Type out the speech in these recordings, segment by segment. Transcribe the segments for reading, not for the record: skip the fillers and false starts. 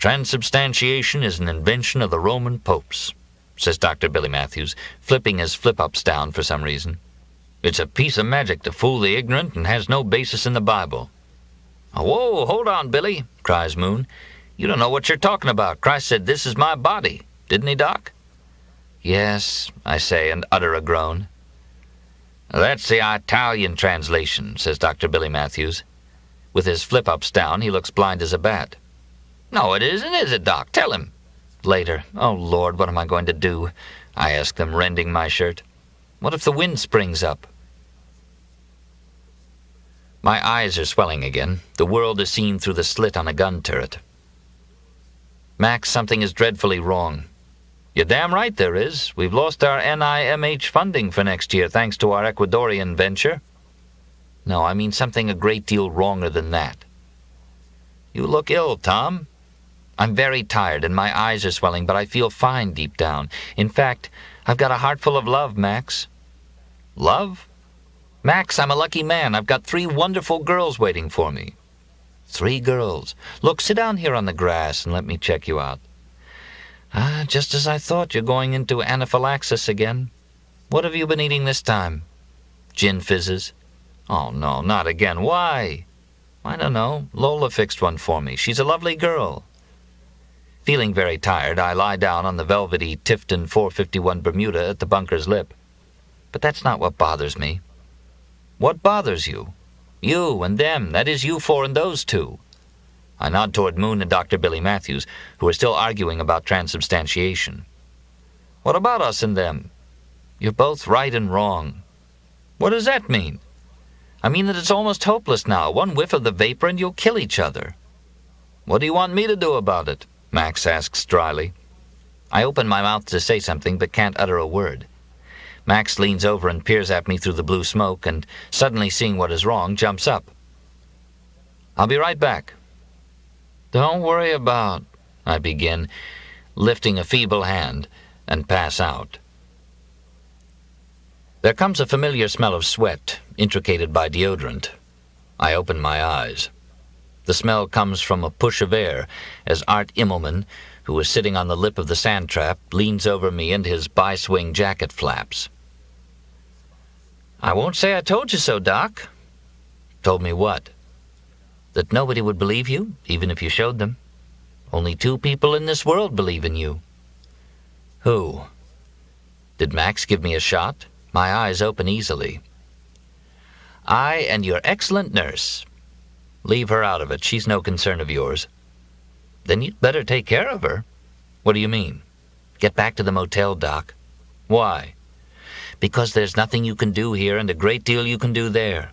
Transubstantiation is an invention of the Roman popes, says Dr. Billy Matthews, flipping his flip-ups down for some reason. It's a piece of magic to fool the ignorant and has no basis in the Bible. Whoa, hold on, Billy, cries Moon. You don't know what you're talking about. Christ said, "This is my body." Didn't he, Doc? Yes, I say, and utter a groan. That's the Italian translation, says Dr. Billy Matthews. With his flip-ups down, he looks blind as a bat. No, it isn't, is it, Doc? Tell him. Later. Oh, Lord, what am I going to do? I ask them, rending my shirt. What if the wind springs up? My eyes are swelling again. The world is seen through the slit on a gun turret. Max, something is dreadfully wrong. You're damn right there is. We've lost our NIMH funding for next year thanks to our Ecuadorian venture. No, I mean something a great deal wronger than that. You look ill, Tom. I'm very tired and my eyes are swelling, but I feel fine deep down. In fact, I've got a heart full of love, Max. Love? Max, I'm a lucky man. I've got 3 wonderful girls waiting for me. 3 girls. Look, sit down here on the grass and let me check you out. Just as I thought, you're going into anaphylaxis again. What have you been eating this time? Gin fizzes? Oh, no, not again. Why? I don't know. Lola fixed one for me. She's a lovely girl. Feeling very tired, I lie down on the velvety Tifton 451 Bermuda at the bunker's lip. But that's not what bothers me. What bothers you? You and them. That is, you 4 and those 2. I nod toward Moon and Dr. Billy Matthews, who are still arguing about transubstantiation. What about us and them? You're both right and wrong. What does that mean? I mean that it's almost hopeless now. One whiff of the vapor and you'll kill each other. What do you want me to do about it? Max asks dryly. I open my mouth to say something but can't utter a word. Max leans over and peers at me through the blue smoke and, suddenly seeing what is wrong, jumps up. I'll be right back. Don't worry about, I begin, lifting a feeble hand, and pass out. There comes a familiar smell of sweat, intricated by deodorant. I open my eyes. The smell comes from a push of air as Art Immelman, who is sitting on the lip of the sand trap, leans over me and his bi-swing jacket flaps. I won't say I told you so, Doc. Told me what? That nobody would believe you, even if you showed them. Only 2 people in this world believe in you. Who? Did Max give me a shot? My eyes open easily. I and your excellent nurse. Leave her out of it. She's no concern of yours. Then you'd better take care of her. What do you mean? Get back to the motel, Doc. Why? Because there's nothing you can do here and a great deal you can do there.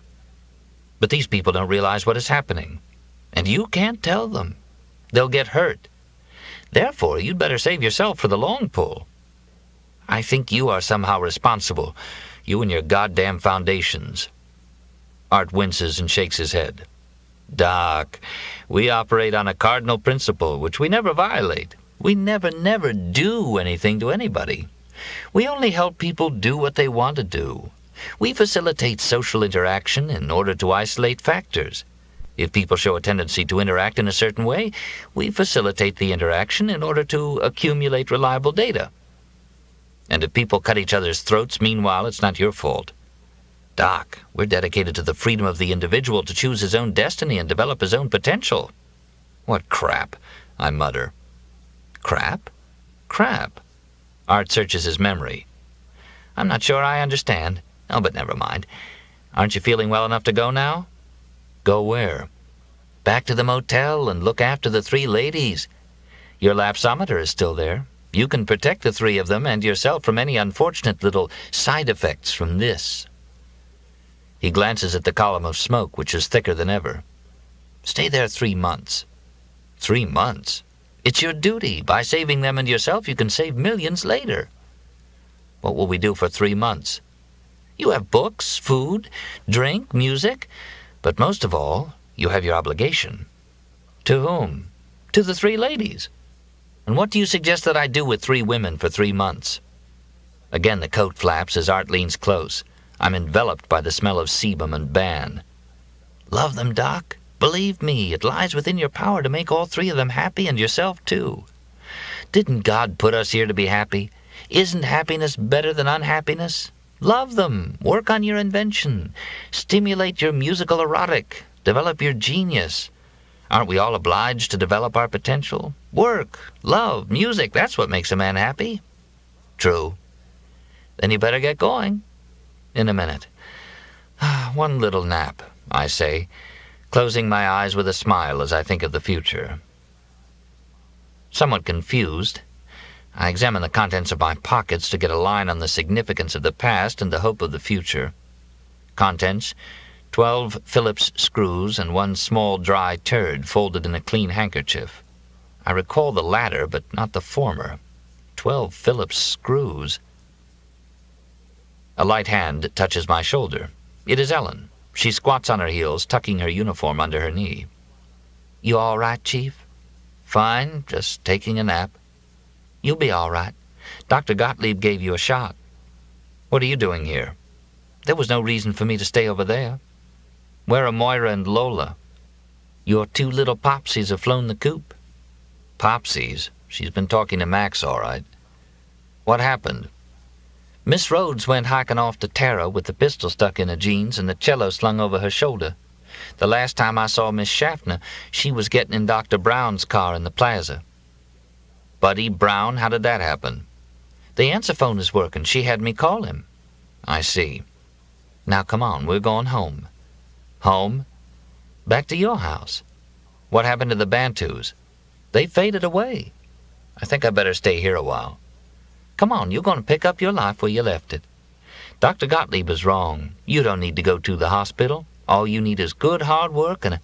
But these people don't realize what is happening. And you can't tell them. They'll get hurt. Therefore, you'd better save yourself for the long pull. I think you are somehow responsible. You and your goddamn foundations. Art winces and shakes his head. Doc, we operate on a cardinal principle, which we never violate. We never do anything to anybody. We only help people do what they want to do. We facilitate social interaction in order to isolate factors. If people show a tendency to interact in a certain way, we facilitate the interaction in order to accumulate reliable data. And if people cut each other's throats, meanwhile, it's not your fault. Doc, we're dedicated to the freedom of the individual to choose his own destiny and develop his own potential. What crap, I mutter. Crap? Crap. Art searches his memory. I'm not sure I understand. Oh, but never mind. Aren't you feeling well enough to go now? Go where? Back to the motel and look after the 3 ladies. Your lapsometer is still there. You can protect the 3 of them and yourself from any unfortunate little side effects from this. He glances at the column of smoke, which is thicker than ever. Stay there 3 months. 3 months? It's your duty. By saving them and yourself, you can save millions later. What will we do for 3 months? You have books, food, drink, music, but most of all, you have your obligation. To whom? To the 3 ladies. And what do you suggest that I do with 3 women for 3 months? Again the coat flaps as Art leans close. I'm enveloped by the smell of sebum and ban. Love them, Doc. Believe me, it lies within your power to make all three of them happy and yourself too. Didn't God put us here to be happy? Isn't happiness better than unhappiness? Love them. Work on your invention. Stimulate your musical erotic. Develop your genius. Aren't we all obliged to develop our potential? Work, love, music, that's what makes a man happy. True. Then you better get going. In a minute. One little nap, I say, closing my eyes with a smile as I think of the future. Somewhat confused, I examine the contents of my pockets to get a line on the significance of the past and the hope of the future. Contents: 12 Phillips screws and one small dry turd folded in a clean handkerchief. I recall the latter, but not the former. 12 Phillips screws. A light hand touches my shoulder. It is Ellen. She squats on her heels, tucking her uniform under her knee. "You all right, Chief?" "Fine, just taking a nap." "You'll be all right. Dr. Gottlieb gave you a shot." "What are you doing here?" "There was no reason for me to stay over there." "Where are Moira and Lola?" "Your two little Popsies have flown the coop." "Popsies? She's been talking to Max, all right. What happened?" "Miss Rhodes went hiking off to Tara with the pistol stuck in her jeans and the cello slung over her shoulder. The last time I saw Miss Schaffner, she was getting in Dr. Brown's car in the plaza." "Buddy Brown? How did that happen?" "The answer phone is working. She had me call him." "I see. Now come on, we're going home." "Home?" "Back to your house." "What happened to the Bantus?" "They faded away." "I think I better stay here a while." "Come on, you're going to pick up your life where you left it. Dr. Gottlieb is wrong. You don't need to go to the hospital. All you need is good hard work and a—"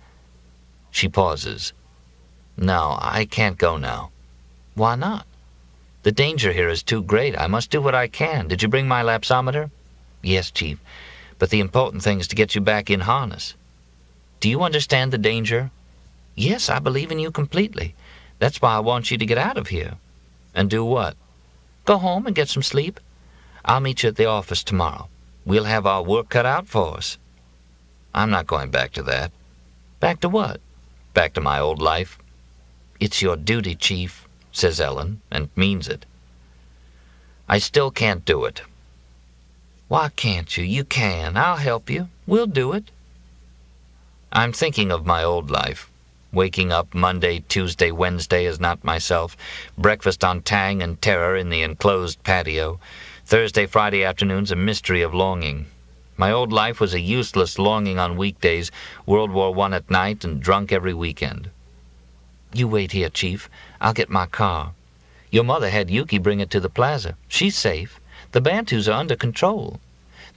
She pauses. "No, I can't go now." "Why not?" "The danger here is too great. I must do what I can. Did you bring my lapsometer?" "Yes, Chief. But the important thing is to get you back in harness." "Do you understand the danger?" "Yes, I believe in you completely. That's why I want you to get out of here." "And do what?" "Go home and get some sleep. I'll meet you at the office tomorrow. We'll have our work cut out for us." "I'm not going back to that." "Back to what?" "Back to my old life." "It's your duty, Chief," says Ellen, and means it. "I still can't do it." "Why can't you? You can. I'll help you. We'll do it." I'm thinking of my old life. Waking up Monday, Tuesday, Wednesday as not myself. Breakfast on Tang and Terror in the enclosed patio. Thursday, Friday afternoons a mystery of longing. My old life was a useless longing on weekdays, World War I at night, and drunk every weekend. "You wait here, Chief. I'll get my car. Your mother had Yuki bring it to the plaza. She's safe. The Bantus are under control.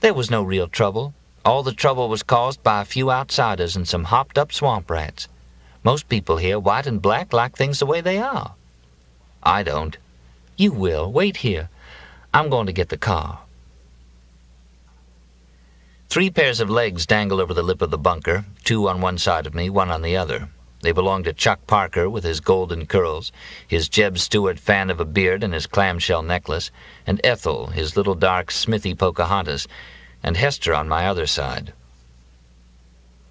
There was no real trouble. All the trouble was caused by a few outsiders and some hopped-up swamp rats. Most people here, white and black, like things the way they are." "I don't." "You will. Wait here. I'm going to get the car." 3 pairs of legs dangle over the lip of the bunker, 2 on one side of me, 1 on the other. They belong to Chuck Parker with his golden curls, his Jeb Stuart fan of a beard and his clamshell necklace, and Ethel, his little dark Smithy Pocahontas, and Hester on my other side.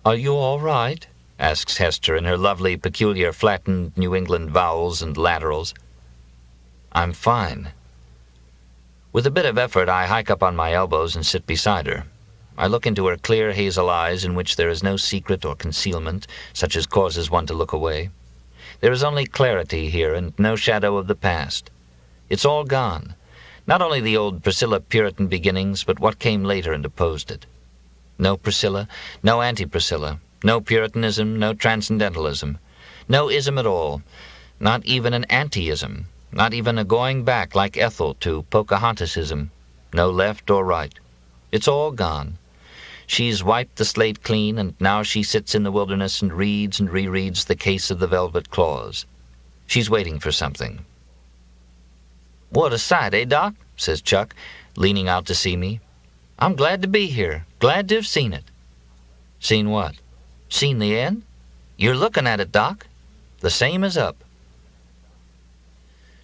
"Are you all right?" asks Hester in her lovely, peculiar, flattened New England vowels and laterals. "I'm fine." With a bit of effort, I hike up on my elbows and sit beside her. I look into her clear hazel eyes in which there is no secret or concealment, such as causes one to look away. There is only clarity here and no shadow of the past. It's all gone. Not only the old Priscilla Puritan beginnings, but what came later and opposed it. No Priscilla, no anti-Priscilla, no Puritanism, no Transcendentalism, no ism at all, not even an anti-ism, not even a going back like Ethel to Pocahontasism, no left or right. It's all gone. She's wiped the slate clean, and now she sits in the wilderness and reads and rereads The Case of the Velvet Claws. She's waiting for something. "What a sight, eh, Doc?" says Chuck, leaning out to see me. "I'm glad to be here, glad to have seen it." "Seen what?" "Seen the end. You're looking at it, Doc. The same is up."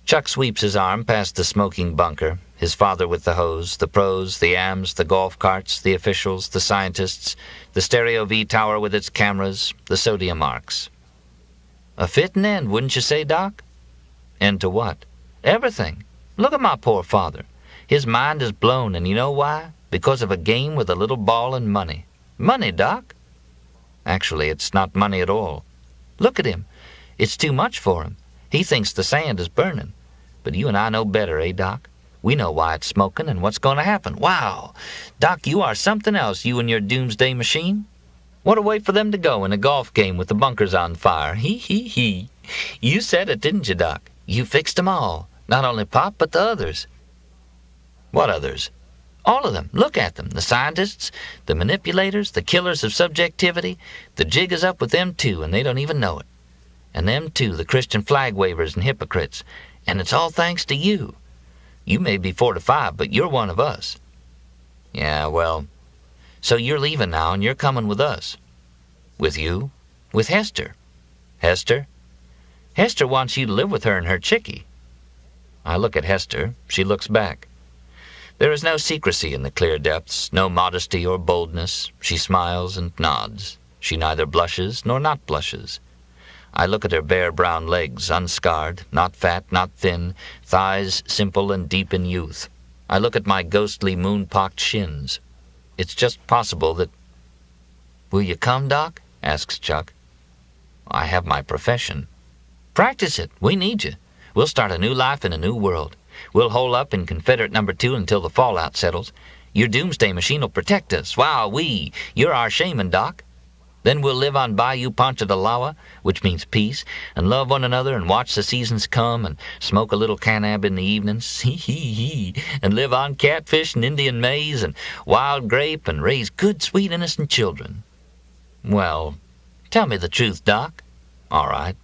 Chuck sweeps his arm past the smoking bunker, his father with the hose, the pros, the AMs, the golf carts, the officials, the scientists, the stereo V tower with its cameras, the sodium arcs. A fitting end, wouldn't you say, Doc? End to what? Everything. Look at my poor father. His mind is blown, and you know why? Because of a game with a little ball and money. Money, Doc? Actually, it's not money at all. Look at him. It's too much for him. He thinks the sand is burning. But you and I know better, eh, Doc? We know why it's smoking and what's going to happen. Wow! Doc, you are something else, you and your doomsday machine. What a way for them to go in a golf game with the bunkers on fire. He. You said it, didn't you, Doc? You fixed 'em all. Not only Pop, but the others. What others? All of them. Look at them. The scientists, the manipulators, the killers of subjectivity. The jig is up with them, too, and they don't even know it. And them, too, the Christian flag wavers and hypocrites. And it's all thanks to you. You may be 4 to 5, but you're one of us. Yeah, well, so you're leaving now, and you're coming with us. With you? With Hester. Hester? Hester wants you to live with her and her chickie. I look at Hester. She looks back. There is no secrecy in the clear depths, no modesty or boldness. She smiles and nods. She neither blushes nor not blushes. I look at her bare brown legs, unscarred, not fat, not thin, thighs simple and deep in youth. I look at my ghostly moon-pocked shins. It's just possible that... Will you come, Doc? Asks Chuck. I have my profession. Practice it. We need you. We'll start a new life in a new world. We'll hole up in Confederate number 2 until the fallout settles. Your doomsday machine will protect us. Wow-wee! You're our shaman, Doc. Then we'll live on Bayou Pancha de Lawa, which means peace, and love one another and watch the seasons come and smoke a little canab in the evenings, and live on catfish and Indian maize and wild grape and raise good, sweet, innocent children. Well, tell me the truth, Doc. All right.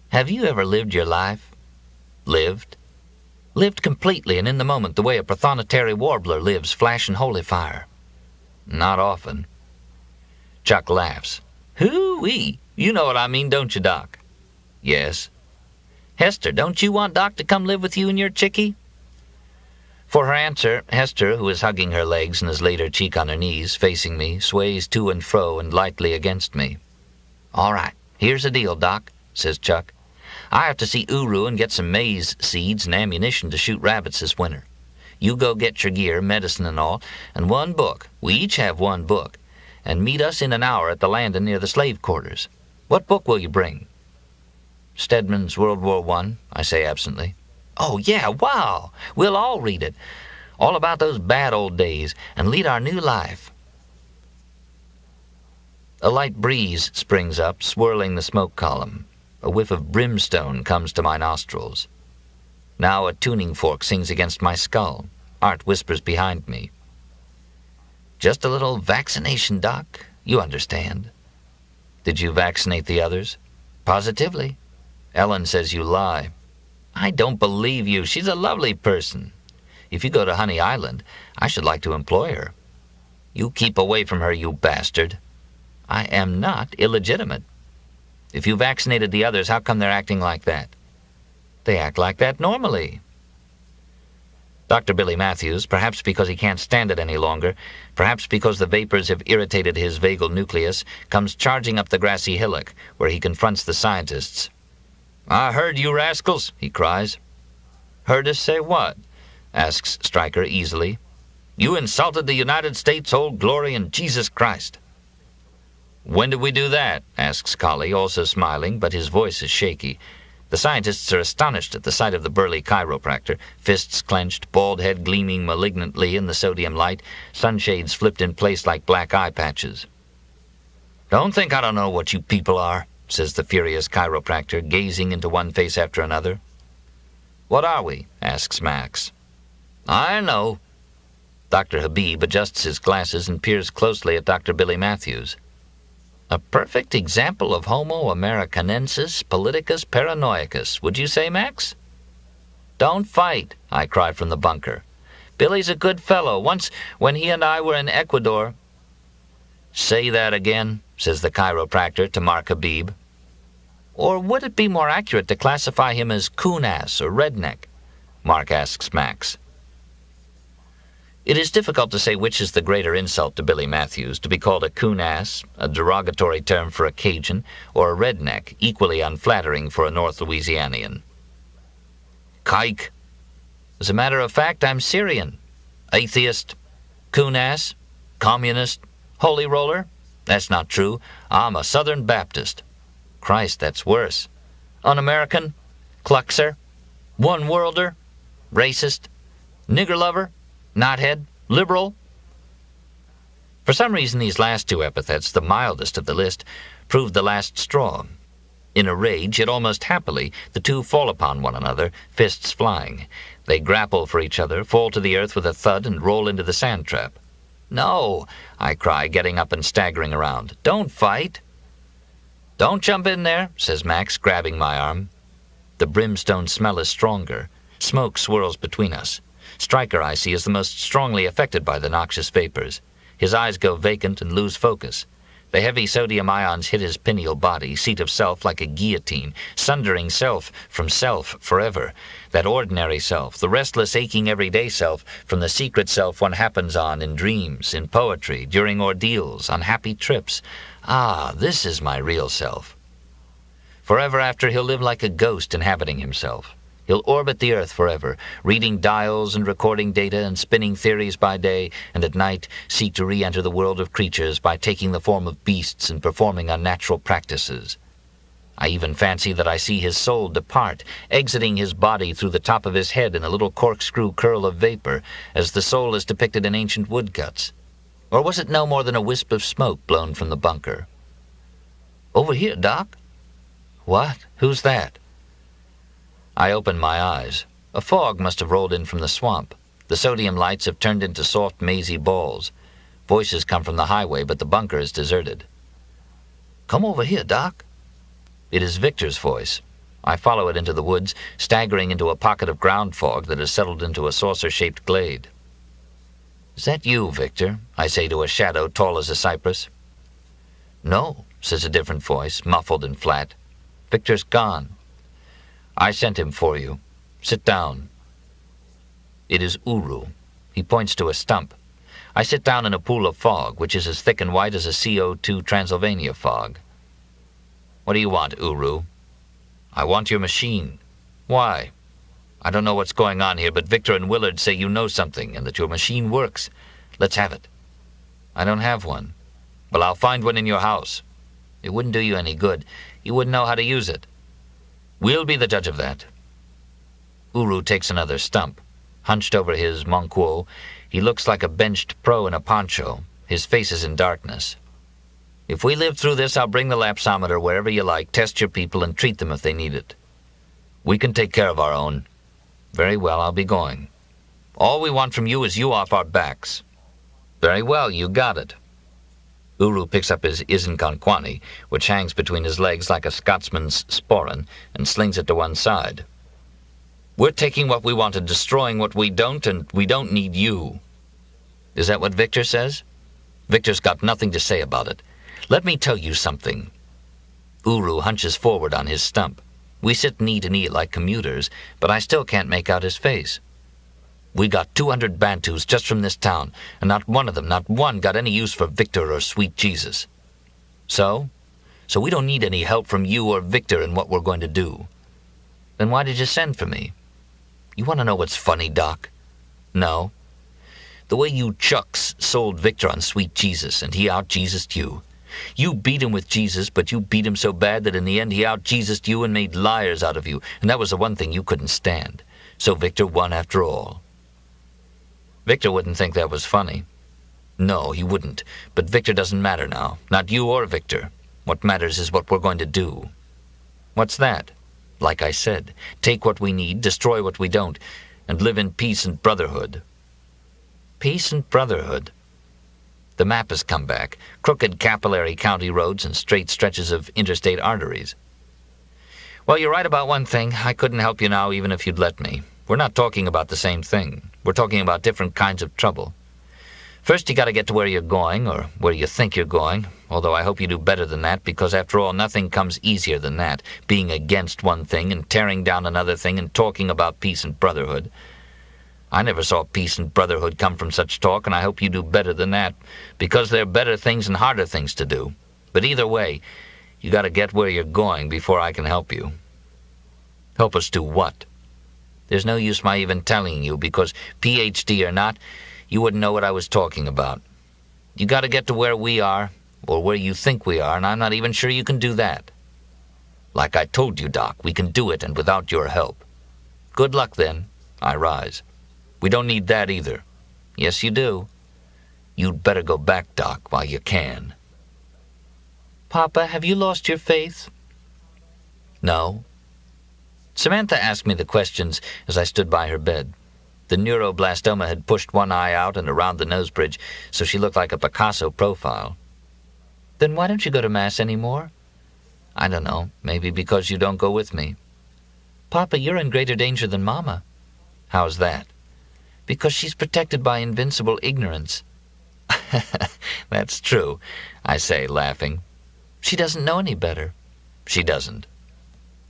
Have you ever lived your life? Lived? Lived completely and in the moment the way a prothonotary warbler lives, flashing holy fire? Not often. Chuck laughs. Hoo-wee! You know what I mean, don't you, Doc? Yes. Hester, don't you want Doc to come live with you and your chickie? For her answer, Hester, who is hugging her legs and has laid her cheek on her knees, facing me, sways to and fro and lightly against me. All right, here's the deal, Doc, says Chuck. I have to see Uru and get some maize seeds and ammunition to shoot rabbits this winter. You go get your gear, medicine and all, and one book. We each have one book. And meet us in an hour at the landing near the slave quarters. What book will you bring? Stedman's World War I say absently. Oh, yeah, wow! We'll all read it. All about those bad old days, and lead our new life. A light breeze springs up, swirling the smoke column. A whiff of brimstone comes to my nostrils. Now a tuning fork sings against my skull. Art whispers behind me. Just a little vaccination, Doc. You understand. Did you vaccinate the others? Positively. Ellen says you lie. I don't believe you. She's a lovely person. If you go to Honey Island, I should like to employ her. You keep away from her, you bastard. I am not illegitimate. If you vaccinated the others, how come they're acting like that? They act like that normally. Dr. Billy Matthews, perhaps because he can't stand it any longer, perhaps because the vapors have irritated his vagal nucleus, comes charging up the grassy hillock, where he confronts the scientists. I heard you rascals, he cries. Heard us say what? Asks Stryker easily. You insulted the United States, Old Glory, and Jesus Christ. When did we do that? Asks Colley, also smiling, but his voice is shaky. The scientists are astonished at the sight of the burly chiropractor, fists clenched, bald head gleaming malignantly in the sodium light, sunshades flipped in place like black eye patches. Don't think I don't know what you people are, says the furious chiropractor, gazing into one face after another. What are we? Asks Max. I know. Dr. Habib adjusts his glasses and peers closely at Dr. Billy Matthews. A perfect example of Homo Americanensis Politicus Paranoicus, would you say, Max? Don't fight, I cry from the bunker. Billy's a good fellow. Once, when he and I were in Ecuador... Say that again, says the chiropractor to Mark Habib. Or would it be more accurate to classify him as coon-ass or redneck? Mark asks Max. It is difficult to say which is the greater insult to Billy Matthews, to be called a coon-ass, a derogatory term for a Cajun, or a redneck, equally unflattering for a North Louisianian. Kike. As a matter of fact, I'm Syrian. Atheist. Coon-ass. Communist. Holy roller. That's not true. I'm a Southern Baptist. Christ, that's worse. Un-American. Cluxer. One-worlder. Racist. Nigger lover. Knothead, liberal. For some reason, these last two epithets, the mildest of the list, proved the last straw. In a rage, yet almost happily, the two fall upon one another, fists flying. They grapple for each other, fall to the earth with a thud, and roll into the sand trap. "No," I cry, getting up and staggering around. "Don't fight." "Don't jump in there," says Max, grabbing my arm. The brimstone smell is stronger. Smoke swirls between us. Stryker, I see, is the most strongly affected by the noxious vapors. His eyes go vacant and lose focus. The heavy sodium ions hit his pineal body, seat of self, like a guillotine, sundering self from self forever. That ordinary self, the restless, aching, everyday self, from the secret self one happens on in dreams, in poetry, during ordeals, on happy trips. Ah, this is my real self. Forever after, he'll live like a ghost inhabiting himself. He'll orbit the earth forever, reading dials and recording data and spinning theories by day, and at night seek to re-enter the world of creatures by taking the form of beasts and performing unnatural practices. I even fancy that I see his soul depart, exiting his body through the top of his head in a little corkscrew curl of vapor, as the soul is depicted in ancient woodcuts. Or was it no more than a wisp of smoke blown from the bunker? "Over here, Doc." "What? Who's that?" I open my eyes. A fog must have rolled in from the swamp. The sodium lights have turned into soft, mazy balls. Voices come from the highway, but the bunker is deserted. "Come over here, Doc." It is Victor's voice. I follow it into the woods, staggering into a pocket of ground fog that has settled into a saucer-shaped glade. "Is that you, Victor?" I say to a shadow tall as a cypress. "No," says a different voice, muffled and flat. "Victor's gone." "I sent him for you. Sit down." It is Uru. He points to a stump. I sit down in a pool of fog, which is as thick and white as a CO2 Transylvania fog. "What do you want, Uru?" "I want your machine." "Why?" "I don't know what's going on here, but Victor and Willard say you know something and that your machine works. Let's have it." "I don't have one." "Well, I'll find one in your house." "It wouldn't do you any good. You wouldn't know how to use it." "We'll be the judge of that." Uru takes another stump. Hunched over his manquo, he looks like a benched pro in a poncho. His face is in darkness. "If we live through this, I'll bring the lapsometer wherever you like, test your people, and treat them if they need it." "We can take care of our own." "Very well, I'll be going." "All we want from you is you off our backs." "Very well, you got it." Uru picks up his Isinconquani, which hangs between his legs like a Scotsman's sporran, and slings it to one side. "We're taking what we want and destroying what we don't, and we don't need you." "Is that what Victor says?" "Victor's got nothing to say about it. Let me tell you something." Uru hunches forward on his stump. We sit knee to knee like commuters, but I still can't make out his face. "We got 200 Bantus just from this town, and not one of them, not one, got any use for Victor or sweet Jesus. So we don't need any help from you or Victor in what we're going to do." "Then why did you send for me?" "You want to know what's funny, Doc?" "No." "The way you chucks sold Victor on sweet Jesus, and he out-Jesused you. You beat him with Jesus, but you beat him so bad that in the end he out-Jesused you and made liars out of you, and that was the one thing you couldn't stand. So Victor won after all." "Victor wouldn't think that was funny." "No, he wouldn't. But Victor doesn't matter now. Not you or Victor. What matters is what we're going to do." "What's that?" "Like I said, take what we need, destroy what we don't, and live in peace and brotherhood." Peace and brotherhood. The map has come back. Crooked capillary county roads and straight stretches of interstate arteries. "Well, you're right about one thing. I couldn't help you now even if you'd let me. We're not talking about the same thing. We're talking about different kinds of trouble. First, you got to get to where you're going, or where you think you're going, although I hope you do better than that, because after all, nothing comes easier than that, being against one thing and tearing down another thing and talking about peace and brotherhood. I never saw peace and brotherhood come from such talk, and I hope you do better than that, because there are better things and harder things to do. But either way, you got to get where you're going before I can help you. Help us do what? There's no use my even telling you, because PhD or not, you wouldn't know what I was talking about. You got to get to where we are, or where you think we are, and I'm not even sure you can do that. Like I told you, Doc, we can do it, and without your help. Good luck, then. I rise. We don't need that either. Yes, you do. You'd better go back, Doc, while you can. Papa, have you lost your faith? No. Samantha asked me the questions as I stood by her bed. The neuroblastoma had pushed one eye out and around the nose bridge, so she looked like a Picasso profile. Then why don't you go to Mass anymore? I don't know. Maybe because you don't go with me. Papa, you're in greater danger than Mama. How's that? Because she's protected by invincible ignorance. That's true, I say, laughing. She doesn't know any better. She doesn't.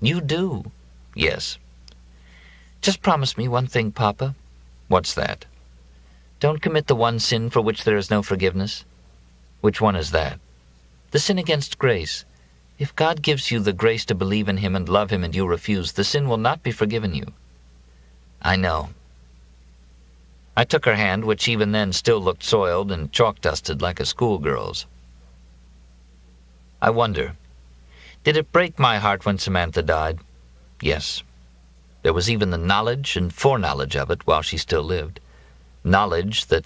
You do. Yes. Just promise me one thing, Papa. What's that? Don't commit the one sin for which there is no forgiveness. Which one is that? The sin against grace. If God gives you the grace to believe in Him and love Him and you refuse, the sin will not be forgiven you. I know. I took her hand, which even then still looked soiled and chalk-dusted like a schoolgirl's. I wonder, did it break my heart when Samantha died? Yes. There was even the knowledge and foreknowledge of it while she still lived. Knowledge that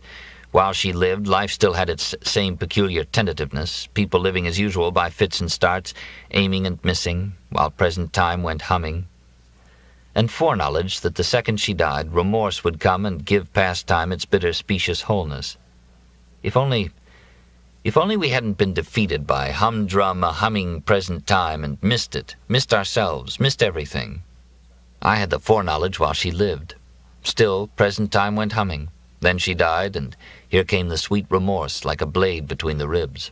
while she lived, life still had its same peculiar tentativeness, people living as usual by fits and starts, aiming and missing, while present time went humming. And foreknowledge that the second she died, remorse would come and give past time its bitter specious wholeness. If only we hadn't been defeated by humdrum, humming present time and missed it, missed ourselves, missed everything. I had the foreknowledge while she lived. Still, present time went humming. Then she died, and here came the sweet remorse like a blade between the ribs.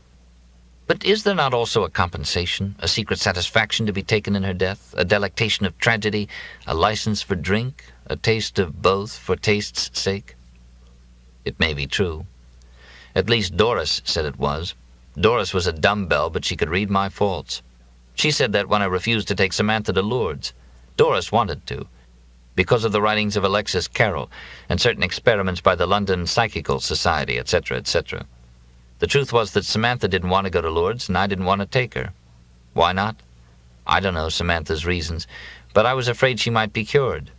But is there not also a compensation, a secret satisfaction to be taken in her death, a delectation of tragedy, a license for drink, a taste of both for taste's sake? It may be true. At least Doris said it was. Doris was a dumbbell, but she could read my faults. She said that when I refused to take Samantha to Lourdes. Doris wanted to, because of the writings of Alexis Carrel and certain experiments by the London Psychical Society, etc., etc. The truth was that Samantha didn't want to go to Lourdes, and I didn't want to take her. Why not? I don't know Samantha's reasons, but I was afraid she might be cured.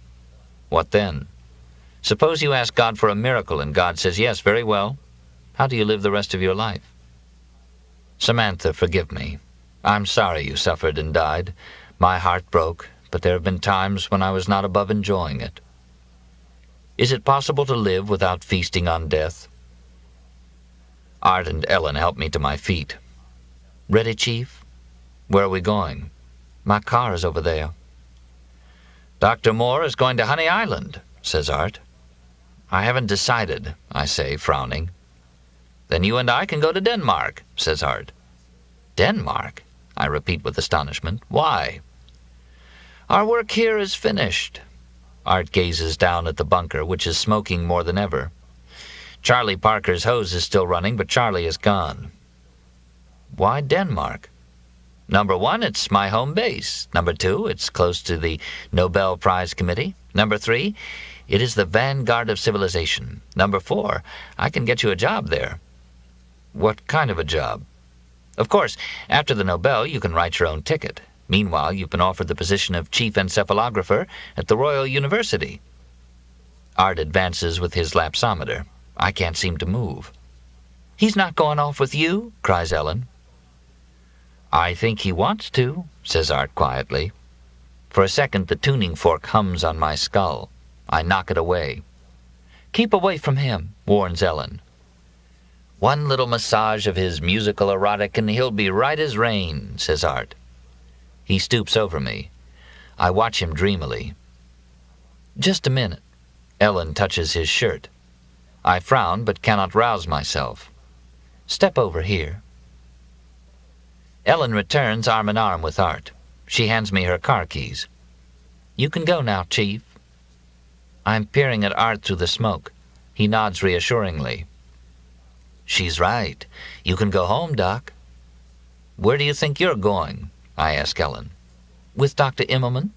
What then? Suppose you ask God for a miracle, and God says, yes, very well. How do you live the rest of your life? Samantha, forgive me. I'm sorry you suffered and died. My heart broke, but there have been times when I was not above enjoying it. Is it possible to live without feasting on death? Art and Ellen helped me to my feet. Ready, Chief? Where are we going? My car is over there. Dr. Moore is going to Honey Island, says Art. I haven't decided, I say, frowning. Then you and I can go to Denmark, says Art. Denmark? I repeat with astonishment. Why? Our work here is finished. Art gazes down at the bunker, which is smoking more than ever. Charlie Parker's hose is still running, but Charlie is gone. Why Denmark? Number 1, it's my home base. Number 2, it's close to the Nobel Prize Committee. Number 3, it is the vanguard of civilization. Number 4, I can get you a job there. What kind of a job? Of course, after the Nobel, you can write your own ticket. Meanwhile, you've been offered the position of chief encephalographer at the Royal University. Art advances with his lapsometer. I can't seem to move. He's not going off with you, cries Ellen. I think he wants to, says Art quietly. For a second, the tuning fork hums on my skull. I knock it away. Keep away from him, warns Ellen. One little massage of his musical erotic and he'll be right as rain, says Art. He stoops over me. I watch him dreamily. Just a minute. Ellen touches his shirt. I frown, but cannot rouse myself. "Step over here." Ellen returns arm in arm with Art. She hands me her car keys. "You can go now, Chief." I'm peering at Art through the smoke. He nods reassuringly. "She's right. You can go home, Doc." "Where do you think you're going?" I ask Ellen. "With Dr. Immelman."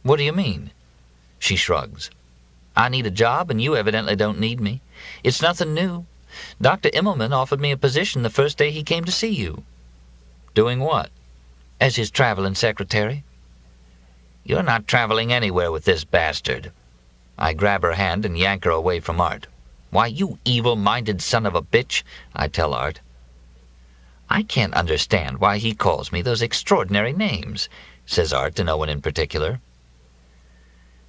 "What do you mean?" She shrugs. "I need a job, and you evidently don't need me. It's nothing new. Dr. Immelman offered me a position the first day he came to see you." "Doing what?" "As his traveling secretary." "You're not traveling anywhere with this bastard." I grab her hand and yank her away from Art. "Why, you evil-minded son of a bitch," I tell Art. "I can't understand why he calls me those extraordinary names," says Art to no one in particular.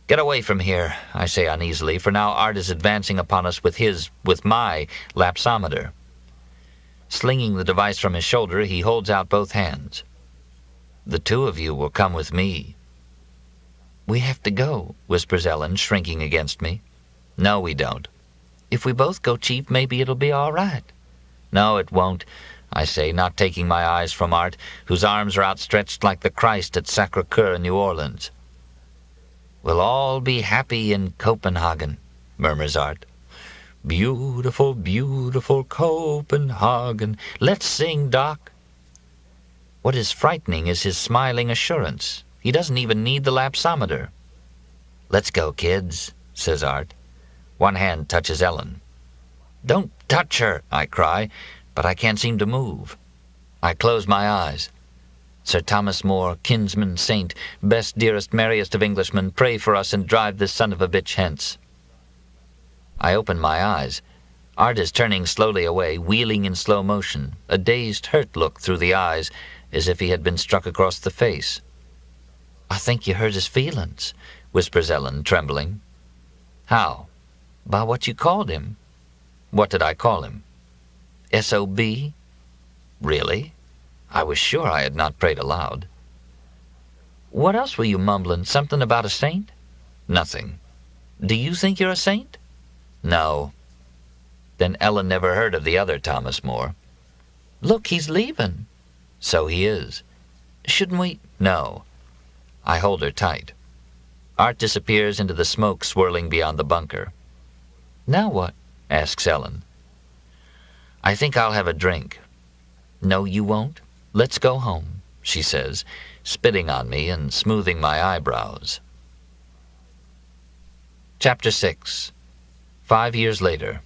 "Get away from here," I say uneasily, for now Art is advancing upon us with my lapsometer. Slinging the device from his shoulder, he holds out both hands. "The two of you will come with me." "We have to go," whispers Ellen, shrinking against me. "No, we don't." "If we both go, Chief, maybe it'll be all right." "No, it won't," I say, not taking my eyes from Art, whose arms are outstretched like the Christ at Sacre-Cœur in New Orleans. "We'll all be happy in Copenhagen," murmurs Art. "Beautiful, beautiful Copenhagen. Let's sing, Doc." What is frightening is his smiling assurance. He doesn't even need the lapsometer. "Let's go, kids," says Art. One hand touches Ellen. "Don't touch her," I cry, but I can't seem to move. I close my eyes. "Sir Thomas More, kinsman saint, best, dearest, merriest of Englishmen, pray for us and drive this son of a bitch hence." I open my eyes. Art is turning slowly away, wheeling in slow motion, a dazed, hurt look through the eyes, as if he had been struck across the face. "I think you hurt his feelings," whispers Ellen, trembling. "How?" "By what you called him." "What did I call him?" "S.O.B." "Really?" I was sure I had not prayed aloud. "What else were you mumbling? Something about a saint?" "Nothing." "Do you think you're a saint?" "No." Then Ellen never heard of the other Thomas More. "Look, he's leaving." "So he is." "Shouldn't we—" "No." I hold her tight. Art disappears into the smoke swirling beyond the bunker. "Now what?" asks Ellen. "I think I'll have a drink." "No, you won't. Let's go home," she says, spitting on me and smoothing my eyebrows. Chapter 6. 5 years later.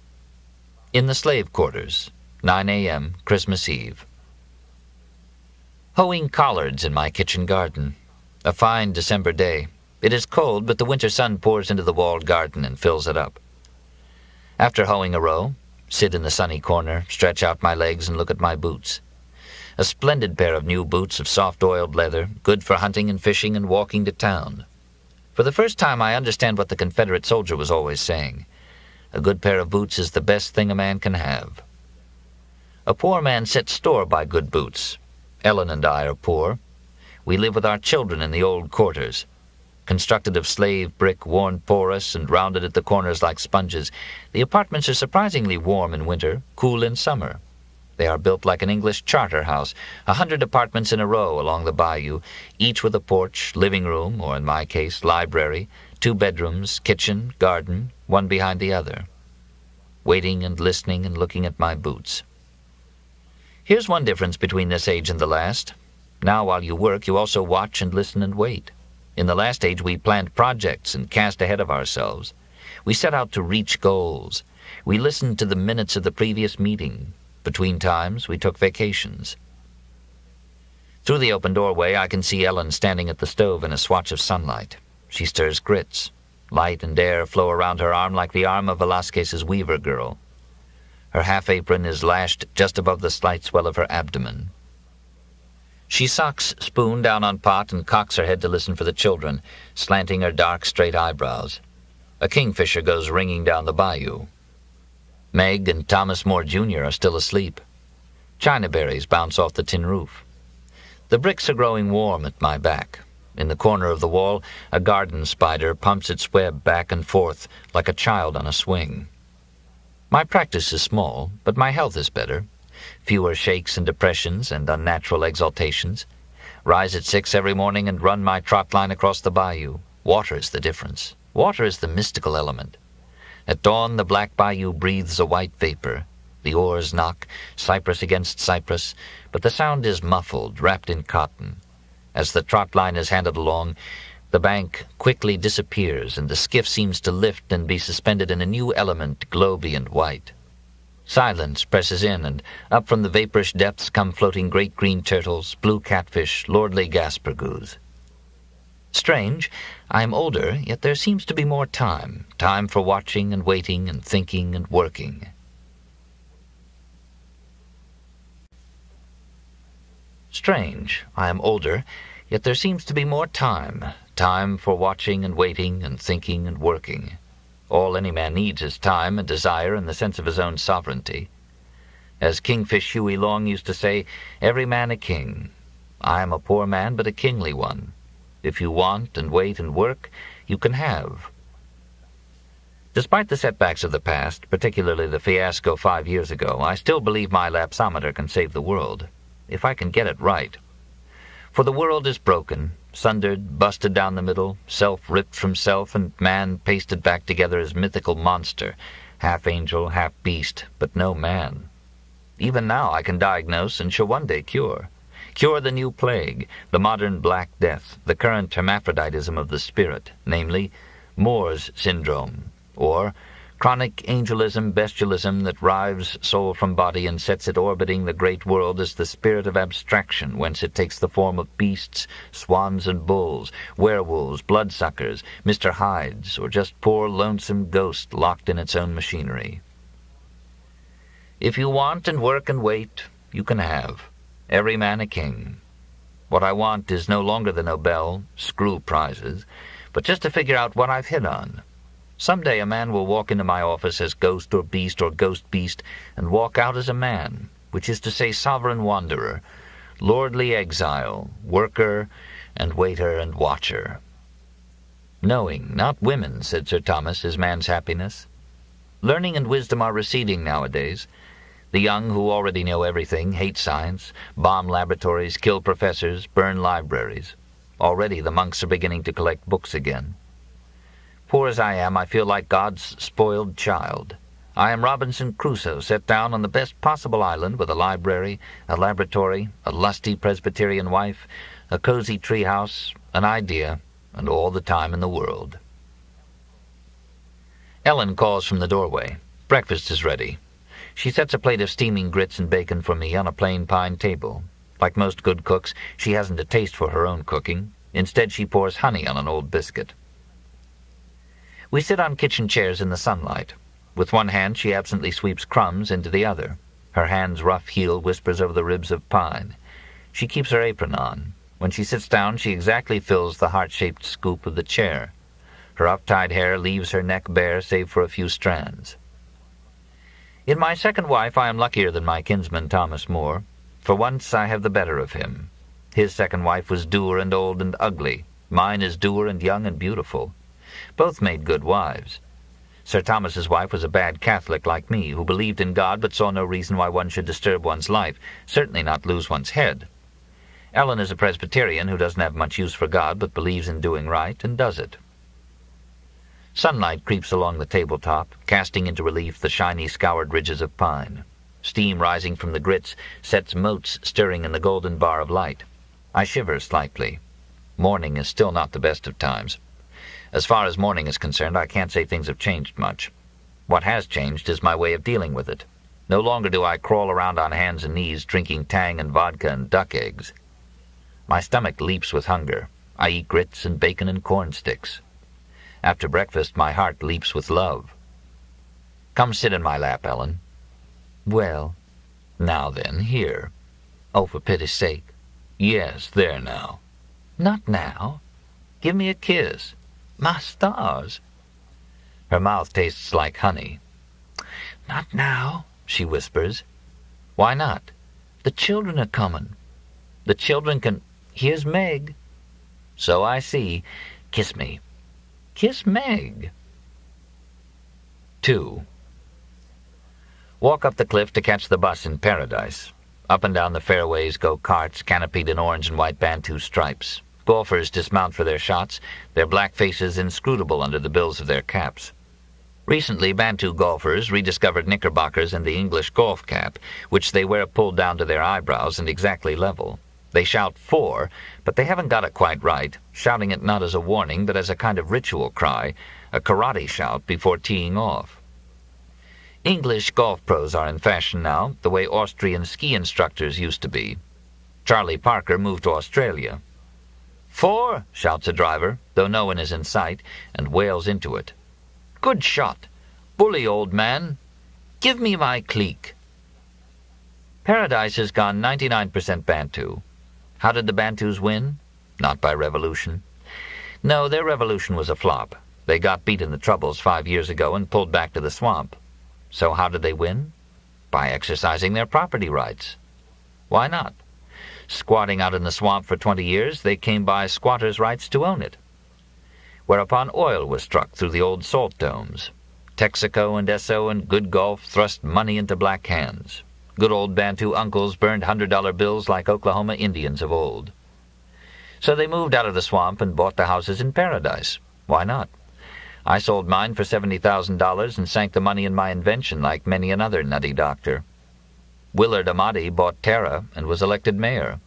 In the slave quarters, 9 a.m., Christmas Eve. Hoeing collards in my kitchen garden. A fine December day. It is cold, but the winter sun pours into the walled garden and fills it up. After hoeing a row, sit in the sunny corner, stretch out my legs and look at my boots. A splendid pair of new boots of soft oiled leather, good for hunting and fishing and walking to town. For the first time I understand what the Confederate soldier was always saying. A good pair of boots is the best thing a man can have. A poor man sets store by good boots. Ellen and I are poor. We live with our children in the old quarters. Constructed of slave brick, worn porous and rounded at the corners like sponges, the apartments are surprisingly warm in winter, cool in summer. They are built like an English charter house, 100 apartments in a row along the bayou, each with a porch, living room, or in my case, library, 2 bedrooms, kitchen, garden, one behind the other. Waiting and listening and looking at my boots. Here's one difference between this age and the last. Now, while you work, you also watch and listen and wait. In the last age, we planned projects and cast ahead of ourselves. We set out to reach goals. We listened to the minutes of the previous meeting. Between times, we took vacations. Through the open doorway, I can see Ellen standing at the stove in a swatch of sunlight. She stirs grits. Light and air flow around her arm like the arm of Velasquez's Weaver Girl. Her half-apron is lashed just above the slight swell of her abdomen. She sucks spoon down on pot and cocks her head to listen for the children, slanting her dark, straight eyebrows. A kingfisher goes ringing down the bayou. Meg and Thomas More Jr. are still asleep. China berries bounce off the tin roof. The bricks are growing warm at my back. In the corner of the wall, a garden spider pumps its web back and forth like a child on a swing. My practice is small, but my health is better. Fewer shakes and depressions and unnatural exaltations. Rise at 6 every morning and run my trot line across the bayou. Water is the difference. Water is the mystical element. At dawn, the black bayou breathes a white vapor. The oars knock, cypress against cypress, but the sound is muffled, wrapped in cotton. As the trot line is handed along, the bank quickly disappears, and the skiff seems to lift and be suspended in a new element, globy and white. Silence presses in, and up from the vaporish depths come floating great green turtles, blue catfish, lordly gaspergoos. Strange, I am older, yet there seems to be more time for watching and waiting and thinking and working. Strange, I am older, yet there seems to be more time for watching and waiting and thinking and working. All any man needs is time and desire and the sense of his own sovereignty. As Kingfish Huey Long used to say, every man a king. I am a poor man, but a kingly one. If you want and wait and work, you can have. Despite the setbacks of the past, particularly the fiasco 5 years ago, I still believe my lapsometer can save the world, if I can get it right. For the world is broken, sundered, busted down the middle, self ripped from self, and man pasted back together as mythical monster, half angel, half beast, but no man. Even now I can diagnose and shall one day cure. Cure the new plague, the modern Black Death, the current hermaphroditism of the spirit, namely, Moore's syndrome, or chronic angelism, bestialism that rives soul from body and sets it orbiting the great world as the spirit of abstraction, whence it takes the form of beasts, swans and bulls, werewolves, bloodsuckers, Mr. Hydes, or just poor lonesome ghost locked in its own machinery. If you want and work and wait, you can have. Every man a king. What I want is no longer the Nobel, screw prizes, but just to figure out what I've hit on. Someday a man will walk into my office as ghost or ghost beast, and walk out as a man, which is to say sovereign wanderer, lordly exile, worker and waiter and watcher. Knowing, not women, said Sir Thomas, is man's happiness. Learning and wisdom are receding nowadays. The young who already know everything hate science, bomb laboratories, kill professors, burn libraries. Already the monks are beginning to collect books again. Poor as I am, I feel like God's spoiled child. I am Robinson Crusoe, set down on the best possible island with a library, a laboratory, a lusty Presbyterian wife, a cozy treehouse, an idea, and all the time in the world. Ellen calls from the doorway. Breakfast is ready. She sets a plate of steaming grits and bacon for me on a plain pine table. Like most good cooks, she hasn't a taste for her own cooking. Instead, she pours honey on an old biscuit. We sit on kitchen chairs in the sunlight. With one hand, she absently sweeps crumbs into the other. Her hand's rough heel whispers over the ribs of pine. She keeps her apron on. When she sits down, she exactly fills the heart-shaped scoop of the chair. Her up-tied hair leaves her neck bare save for a few strands. In my second wife, I am luckier than my kinsman Thomas Moore. For once I have the better of him. His second wife was dour and old and ugly. Mine is dour and young and beautiful. Both made good wives. Sir Thomas's wife was a bad Catholic like me, who believed in God but saw no reason why one should disturb one's life, certainly not lose one's head. Ellen is a Presbyterian who doesn't have much use for God but believes in doing right and does it. Sunlight creeps along the tabletop, casting into relief the shiny scoured ridges of pine. Steam rising from the grits sets motes stirring in the golden bar of light. I shiver slightly. Morning is still not the best of times. As far as morning is concerned, I can't say things have changed much. What has changed is my way of dealing with it. No longer do I crawl around on hands and knees drinking tang and vodka and duck eggs. My stomach leaps with hunger. I eat grits and bacon and corn sticks. After breakfast, my heart leaps with love. Come sit in my lap, Ellen. Well, now then, here. Oh, for pity's sake. Yes, there now. Not now. Give me a kiss. My stars. Her mouth tastes like honey. Not now, she whispers. Why not? The children are coming. The children can... Here's Meg. So I see. Kiss me. Kiss Meg. 2. Walk up the cliff to catch the bus in Paradise. Up and down the fairways go carts canopied in orange and white Bantu stripes. Golfers dismount for their shots, their black faces inscrutable under the bills of their caps. Recently, Bantu golfers rediscovered knickerbockers and the English golf cap, which they wear pulled down to their eyebrows and exactly level. They shout 4, but they haven't got it quite right, shouting it not as a warning, but as a kind of ritual cry, a karate shout before teeing off. English golf pros are in fashion now, the way Austrian ski instructors used to be. Charlie Parker moved to Australia. 4, shouts a driver, though no one is in sight, and wails into it. Good shot. Bully, old man. Give me my cleek. Paradise has gone 99% Bantu. How did the Bantus win? Not by revolution. No, their revolution was a flop. They got beat in the Troubles 5 years ago and pulled back to the swamp. So how did they win? By exercising their property rights. Why not? Squatting out in the swamp for 20 years, they came by squatters' rights to own it. Whereupon oil was struck through the old salt domes. Texaco and Esso and Good Gulf thrust money into black hands. Good old Bantu uncles burned $100 bills like Oklahoma Indians of old. So they moved out of the swamp and bought the houses in Paradise. Why not? I sold mine for $70,000 and sank the money in my invention like many another nutty doctor. Willard Amati bought Tara and was elected mayor.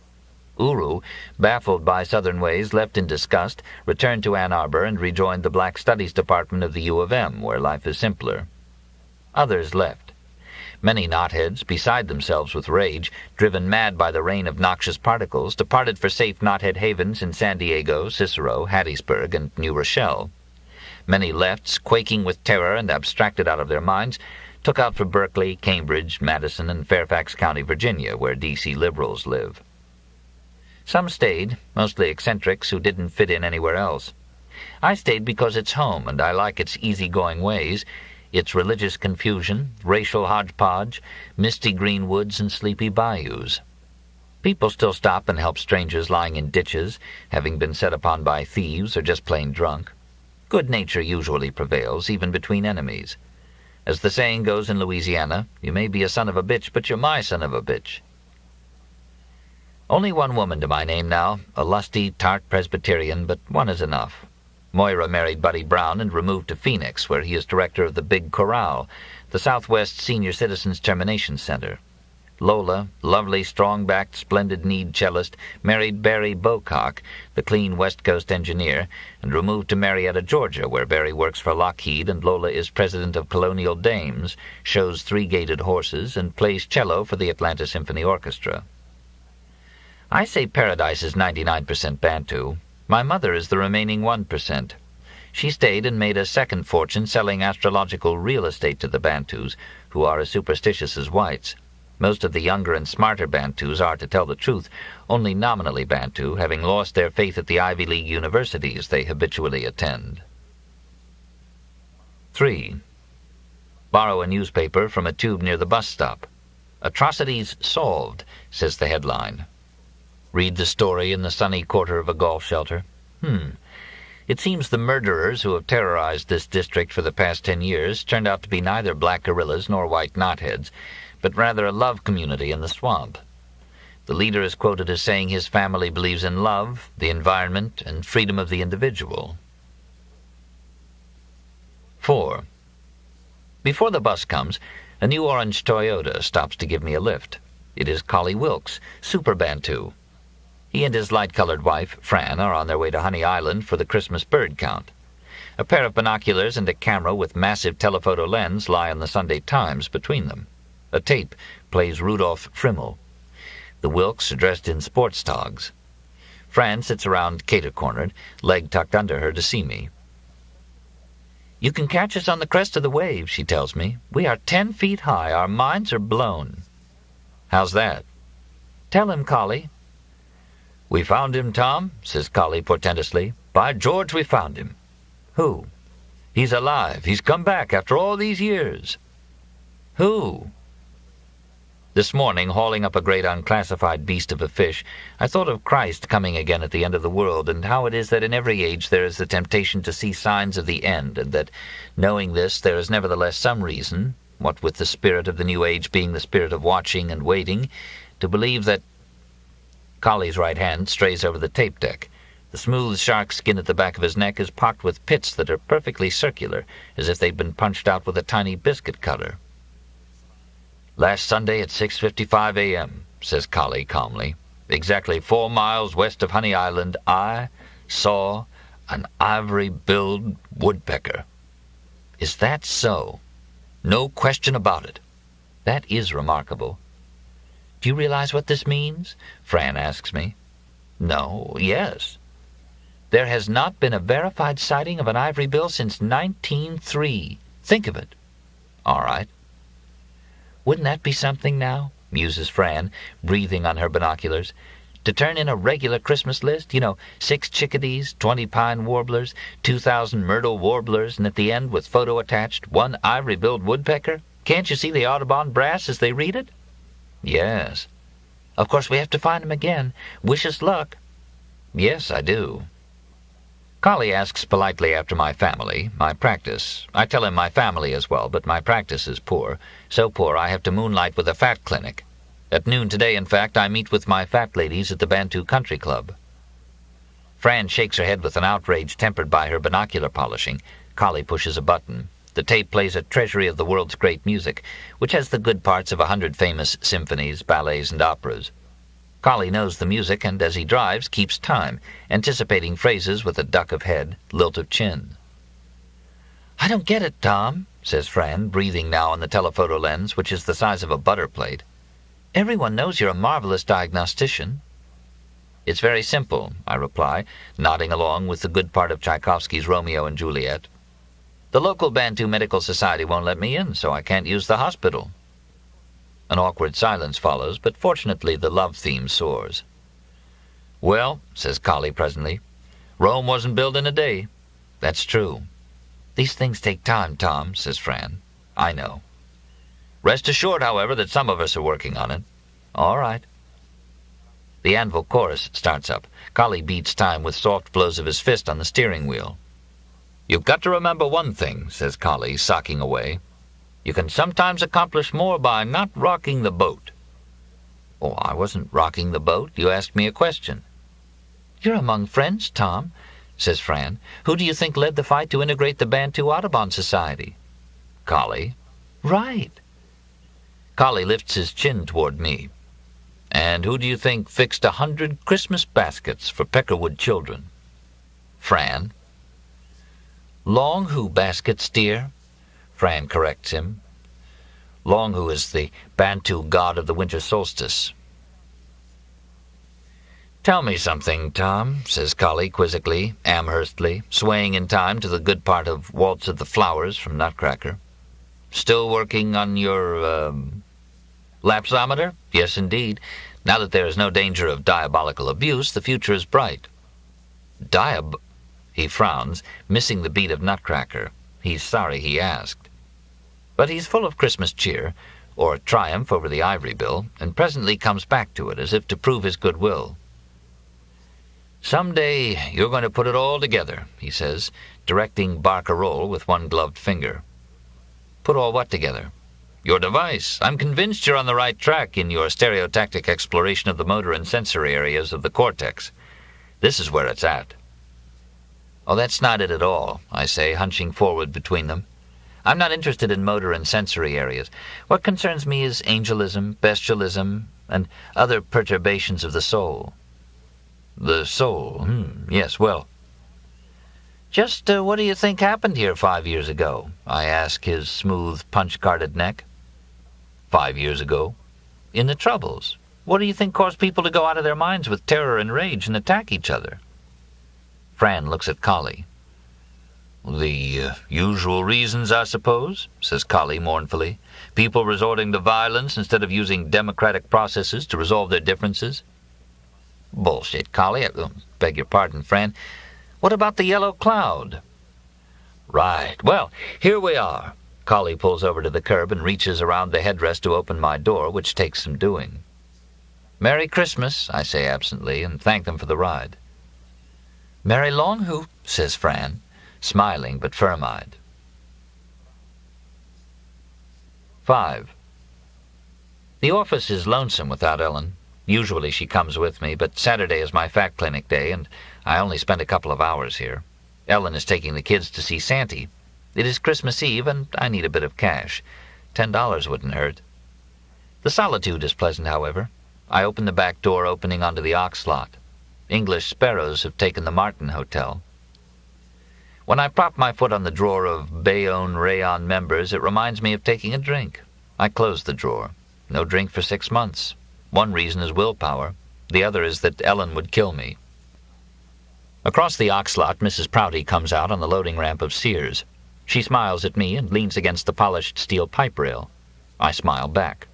Uru, baffled by Southern ways, left in disgust, returned to Ann Arbor and rejoined the Black Studies Department of the U of M, where life is simpler. Others left. Many knotheads, beside themselves with rage, driven mad by the rain of noxious particles, departed for safe knothead havens in San Diego, Cicero, Hattiesburg, and New Rochelle. Many lefts, quaking with terror and abstracted out of their minds, took out for Berkeley, Cambridge, Madison, and Fairfax County, Virginia, where D.C. liberals live. Some stayed, mostly eccentrics who didn't fit in anywhere else. I stayed because it's home, and I like its easy-going ways, its religious confusion, racial hodgepodge, misty green woods and sleepy bayous. People still stop and help strangers lying in ditches, having been set upon by thieves or just plain drunk. Good nature usually prevails, even between enemies. As the saying goes in Louisiana, you may be a son of a bitch, but you're my son of a bitch. Only one woman to my name now, a lusty, tart Presbyterian, but one is enough. Moira married Buddy Brown and removed to Phoenix, where he is director of the Big Corral, the Southwest Senior Citizens Termination Center. Lola, lovely, strong-backed, splendid-kneed cellist, married Barry Bocock, the clean West Coast engineer, and removed to Marietta, Georgia, where Barry works for Lockheed and Lola is president of Colonial Dames, shows three-gated horses, and plays cello for the Atlanta Symphony Orchestra. I say Paradise is 99% Bantu. My mother is the remaining 1%. She stayed and made a second fortune selling astrological real estate to the Bantus, who are as superstitious as whites. Most of the younger and smarter Bantus are, to tell the truth, only nominally Bantu, having lost their faith at the Ivy League universities they habitually attend. 3. Borrow a newspaper from a tube near the bus stop. Atrocities solved, says the headline. Read the story in the sunny quarter of a golf shelter. It seems the murderers who have terrorized this district for the past 10 years turned out to be neither black guerrillas nor white knotheads, but rather a love community in the swamp. The leader is quoted as saying his family believes in love, the environment, and freedom of the individual. 4. Before the bus comes, a new orange Toyota stops to give me a lift. It is Collie Wilkes, Super Bantu. He and his light-colored wife, Fran, are on their way to Honey Island for the Christmas bird count. A pair of binoculars and a camera with massive telephoto lens lie on the Sunday Times between them. A tape plays Rudolph Frimmel. The Wilkes are dressed in sports togs. Fran sits around cater-cornered, leg tucked under her to see me. "You can catch us on the crest of the wave," she tells me. "We are 10 feet high. Our minds are blown." "How's that?" "Tell him, Collie." "We found him, Tom," says Collie portentously. "By George, we found him." "Who?" "He's alive. He's come back after all these years." "Who?" This morning, hauling up a great unclassified beast of a fish, I thought of Christ coming again at the end of the world, and how it is that in every age there is the temptation to see signs of the end, and that, knowing this, there is nevertheless some reason, what with the spirit of the new age being the spirit of watching and waiting, to believe that... Collie's right hand strays over the tape deck. The smooth shark skin at the back of his neck is pocked with pits that are perfectly circular, as if they'd been punched out with a tiny biscuit cutter. "Last Sunday at 6:55 a.m., says Collie calmly, "exactly 4 miles west of Honey Island, I saw an ivory-billed woodpecker." Is that so? No question about it. That is remarkable. Do you realize what this means? Fran asks me. No, yes. There has not been a verified sighting of an ivory bill since 1903. Think of it. All right. Wouldn't that be something now? Muses Fran, breathing on her binoculars. To turn in a regular Christmas list, 6 chickadees, 20 pine warblers, 2,000 myrtle warblers, and at the end, with photo attached, 1 ivory-billed woodpecker. Can't you see the Audubon brass as they read it? Yes. Of course, we have to find him again. Wish us luck. Yes, I do. Collie asks politely after my family, my practice. I tell him my family as well, but my practice is poor. So poor I have to moonlight with a fat clinic. At noon today, in fact, I meet with my fat ladies at the Bantu Country Club. Fran shakes her head with an outrage tempered by her binocular polishing. Collie pushes a button. The tape plays a treasury of the world's great music, which has the good parts of 100 famous symphonies, ballets, and operas. Collie knows the music, and as he drives, keeps time, anticipating phrases with a duck of head, lilt of chin. "I don't get it, Tom," says Fran, breathing now on the telephoto lens, which is the size of a butter plate. "Everyone knows you're a marvelous diagnostician." "It's very simple," I reply, nodding along with the good part of Tchaikovsky's Romeo and Juliet. "The local Bantu Medical Society won't let me in, so I can't use the hospital." An awkward silence follows, but fortunately the love theme soars. "Well," says Collie presently, "Rome wasn't built in a day." "That's true." "These things take time, Tom," says Fran. "I know." "Rest assured, however, that some of us are working on it." "All right." The Anvil chorus starts up. Collie beats time with soft blows of his fist on the steering wheel. "You've got to remember one thing," says Collie, socking away. "You can sometimes accomplish more by not rocking the boat." "Oh, I wasn't rocking the boat. You asked me a question." "You're among friends, Tom," says Fran. "Who do you think led the fight to integrate the Bantu Audubon Society?" "Collie." "Right." Collie lifts his chin toward me. "And who do you think fixed 100 Christmas baskets for Peckerwood children?" "Fran." "Longhoo baskets, dear," Fran corrects him. Longhoo is the Bantu god of the winter solstice. "Tell me something, Tom," says Collie quizzically, Amherstly, swaying in time to the good part of Waltz of the Flowers from Nutcracker. "Still working on your, lapsometer?" "Yes, indeed. Now that there is no danger of diabolical abuse, the future is bright." He frowns, missing the beat of Nutcracker. He's sorry he asked. But he's full of Christmas cheer, or triumph over the ivory bill, and presently comes back to it as if to prove his goodwill. "Some day you're going to put it all together," he says, directing Barcarolle with one gloved finger. "Put all what together?" "Your device. I'm convinced you're on the right track in your stereotactic exploration of the motor and sensory areas of the cortex. This is where it's at." "Oh, that's not it at all," I say, hunching forward between them. "I'm not interested in motor and sensory areas. What concerns me is angelism, bestialism, and other perturbations of the soul." "The soul? Yes, well." "Just what do you think happened here 5 years ago?" I ask his smooth, punch-carded neck. 5 years ago? "In the Troubles. What do you think caused people to go out of their minds with terror and rage and attack each other?" Fran looks at Collie. "The usual reasons, I suppose," says Collie mournfully. "People resorting to violence instead of using democratic processes to resolve their differences." "Bullshit, Collie. I beg your pardon, Fran. What about the yellow cloud?" "Right. Well, here we are." Collie pulls over to the curb and reaches around the headrest to open my door, which takes some doing. "Merry Christmas," I say absently, and thank them for the ride. "Merry Longhoo," says Fran, smiling but firm-eyed. 5. The office is lonesome without Ellen. Usually she comes with me, but Saturday is my fact clinic day, and I only spend a couple of hours here. Ellen is taking the kids to see Santy. It is Christmas Eve, and I need a bit of cash. $10 wouldn't hurt. The solitude is pleasant, however. I open the back door opening onto the ox lot. English sparrows have taken the Martin Hotel. When I prop my foot on the drawer of Bayonne Rayon members, it reminds me of taking a drink. I close the drawer. No drink for 6 months. One reason is willpower. The other is that Ellen would kill me. Across the ox lot, Mrs. Prouty comes out on the loading ramp of Sears. She smiles at me and leans against the polished steel pipe rail. I smile back.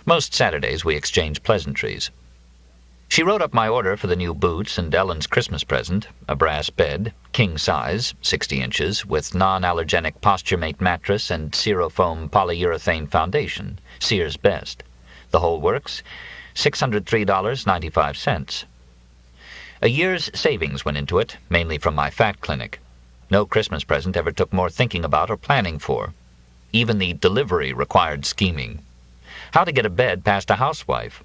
Most Saturdays we exchange pleasantries. She wrote up my order for the new boots and Ellen's Christmas present, a brass bed, king size, 60 inches, with non-allergenic Posturemate mattress and Serofoam polyurethane foundation, Sears Best. The whole works, $603.95. A year's savings went into it, mainly from my fat clinic. No Christmas present ever took more thinking about or planning for. Even the delivery required scheming. How to get a bed past a housewife.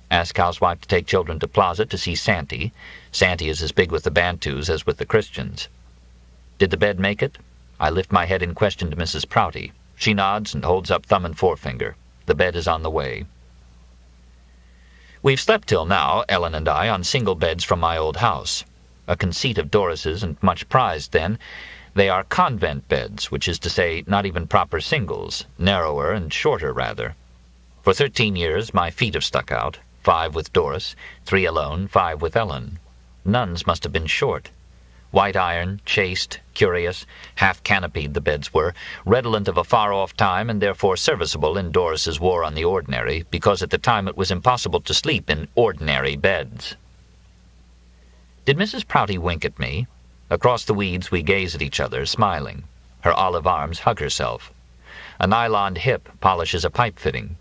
Ask housewife to take children to Plaza to see Santy. Santy is as big with the Bantus as with the Christians. Did the bed make it? I lift my head in question to Mrs. Prouty. She nods and holds up thumb and forefinger. The bed is on the way. We've slept till now, Ellen and I, on single beds from my old house. A conceit of Doris's and much prized then. They are convent beds, which is to say not even proper singles, narrower and shorter rather. For 13 years my feet have stuck out, 5 with Doris, 3 alone, 5 with Ellen. Nuns must have been short. White iron, chaste, curious, half-canopied the beds were, redolent of a far-off time and therefore serviceable in Doris's war on the ordinary, because at the time it was impossible to sleep in ordinary beds. Did Mrs. Prouty wink at me? Across the weeds we gaze at each other, smiling. Her olive arms hug herself. A nylon hip polishes a pipe fitting.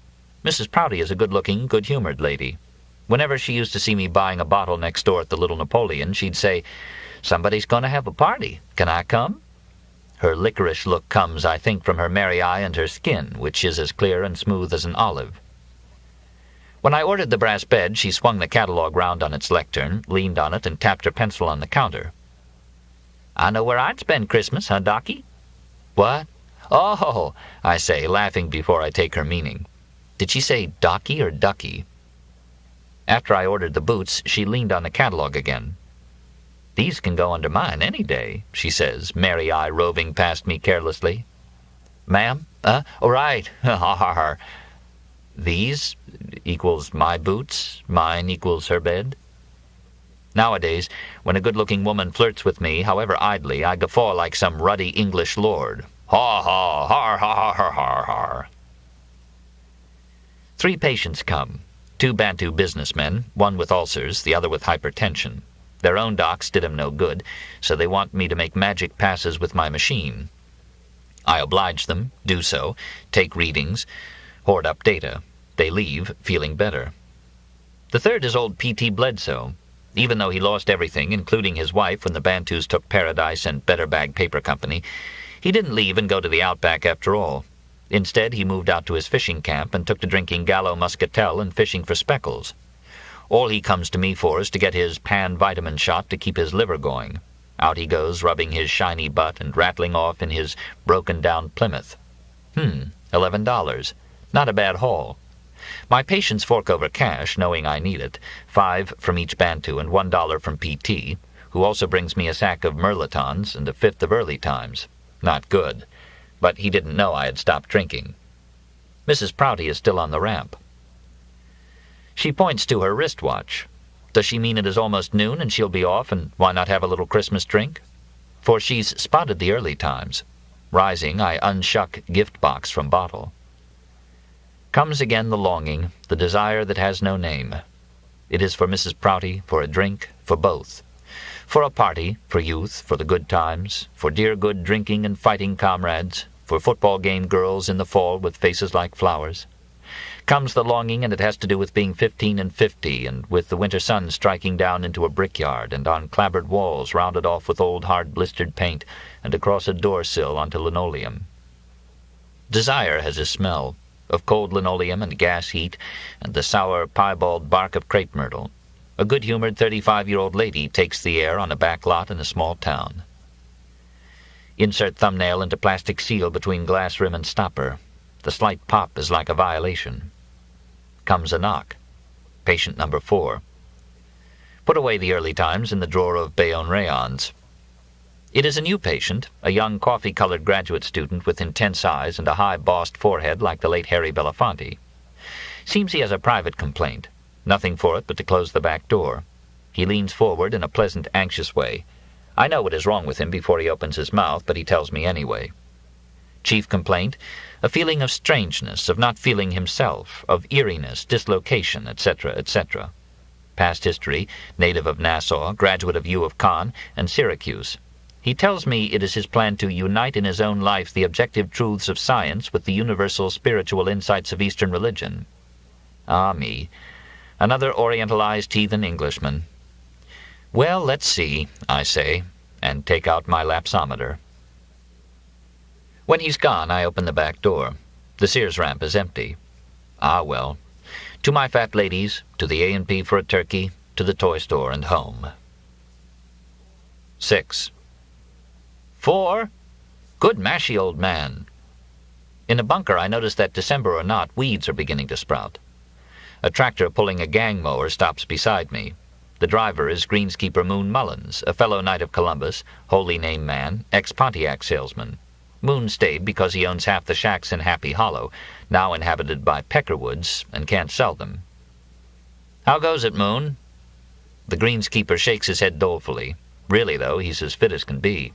Mrs. Prouty is a good-looking, good-humored lady. Whenever she used to see me buying a bottle next door at the Little Napoleon, she'd say, "Somebody's going to have a party. Can I come?" Her licorice look comes, I think, from her merry eye and her skin, which is as clear and smooth as an olive. When I ordered the brass bed, she swung the catalog round on its lectern, leaned on it, and tapped her pencil on the counter. "I know where I'd spend Christmas, huh, Docky?" "What?" "Oh," I say, laughing before I take her meaning. Did she say Docky or Ducky? After I ordered the boots, she leaned on the catalog again. "These can go under mine any day," she says, merry eye roving past me carelessly. "Ma'am? Right. Har. These equals my boots, mine equals her bed." Nowadays, when a good-looking woman flirts with me, however idly, I guffaw like some ruddy English lord. "Haw, haw, har, har, har, har, har." 3 patients come. 2 Bantu businessmen, one with ulcers, the other with hypertension. Their own docs did 'em no good, so they want me to make magic passes with my machine. I oblige them, do so, take readings, hoard up data. They leave, feeling better. The third is old P.T. Bledsoe. Even though he lost everything, including his wife when the Bantus took Paradise and Better Bag Paper Company, he didn't leave and go to the outback after all. Instead, he moved out to his fishing camp and took to drinking Gallo Muscatel and fishing for speckles. All he comes to me for is to get his pan-vitamin shot to keep his liver going. Out he goes, rubbing his shiny butt and rattling off in his broken-down Plymouth. $11. Not a bad haul. My patients fork over cash, knowing I need it, 5 from each Bantu and $1 from P.T., who also brings me a sack of Merlotons and a 5th of Early Times. Not good. But he didn't know I had stopped drinking. Mrs. Prouty is still on the ramp. She points to her wristwatch. Does she mean it is almost noon and she'll be off, and why not have a little Christmas drink? For she's spotted the Early Times. Rising, I unshuck gift box from bottle. Comes again the longing, the desire that has no name. It is for Mrs. Prouty, for a drink, for both. For a party, for youth, for the good times, for dear good drinking and fighting comrades, for football game girls in the fall with faces like flowers. Comes the longing, and it has to do with being 15 and 50, and with the winter sun striking down into a brickyard, and on clapboard walls rounded off with old hard blistered paint, and across a door sill onto linoleum. Desire has a smell of cold linoleum and gas heat and the sour, piebald bark of crepe myrtle. A good-humored 35-year-old lady takes the air on a back lot in a small town. Insert thumbnail into plastic seal between glass rim and stopper. The slight pop is like a violation. Comes a knock. Patient number 4. Put away the early times in the drawer of Bayonne rayons. It is a new patient, a young coffee-colored graduate student with intense eyes and a high bossed forehead like the late Harry Belafonte. Seems he has a private complaint. Nothing for it but to close the back door. He leans forward in a pleasant, anxious way. I know what is wrong with him before he opens his mouth, but he tells me anyway. Chief complaint, a feeling of strangeness, of not feeling himself, of eeriness, dislocation, etc., etc. Past history, native of Nassau, graduate of U of Caen and Syracuse. He tells me it is his plan to unite in his own life the objective truths of science with the universal spiritual insights of Eastern religion. Ah, me. Another orientalized heathen Englishman. Well, let's see, I say, and take out my lapsometer. When he's gone, I open the back door. The Sears ramp is empty. Ah, well. To my fat ladies, to the A&P for a turkey, to the toy store and home. 6. 4. Good mashy, old man. In a bunker, I notice that, December or not, weeds are beginning to sprout. A tractor pulling a gang mower stops beside me. The driver is greenskeeper Moon Mullins, a fellow Knight of Columbus, holy name man, ex-Pontiac salesman. Moon stayed because he owns half the shacks in Happy Hollow, now inhabited by peckerwoods, and can't sell them. How goes it, Moon? The greenskeeper shakes his head dolefully. Really, though, he's as fit as can be.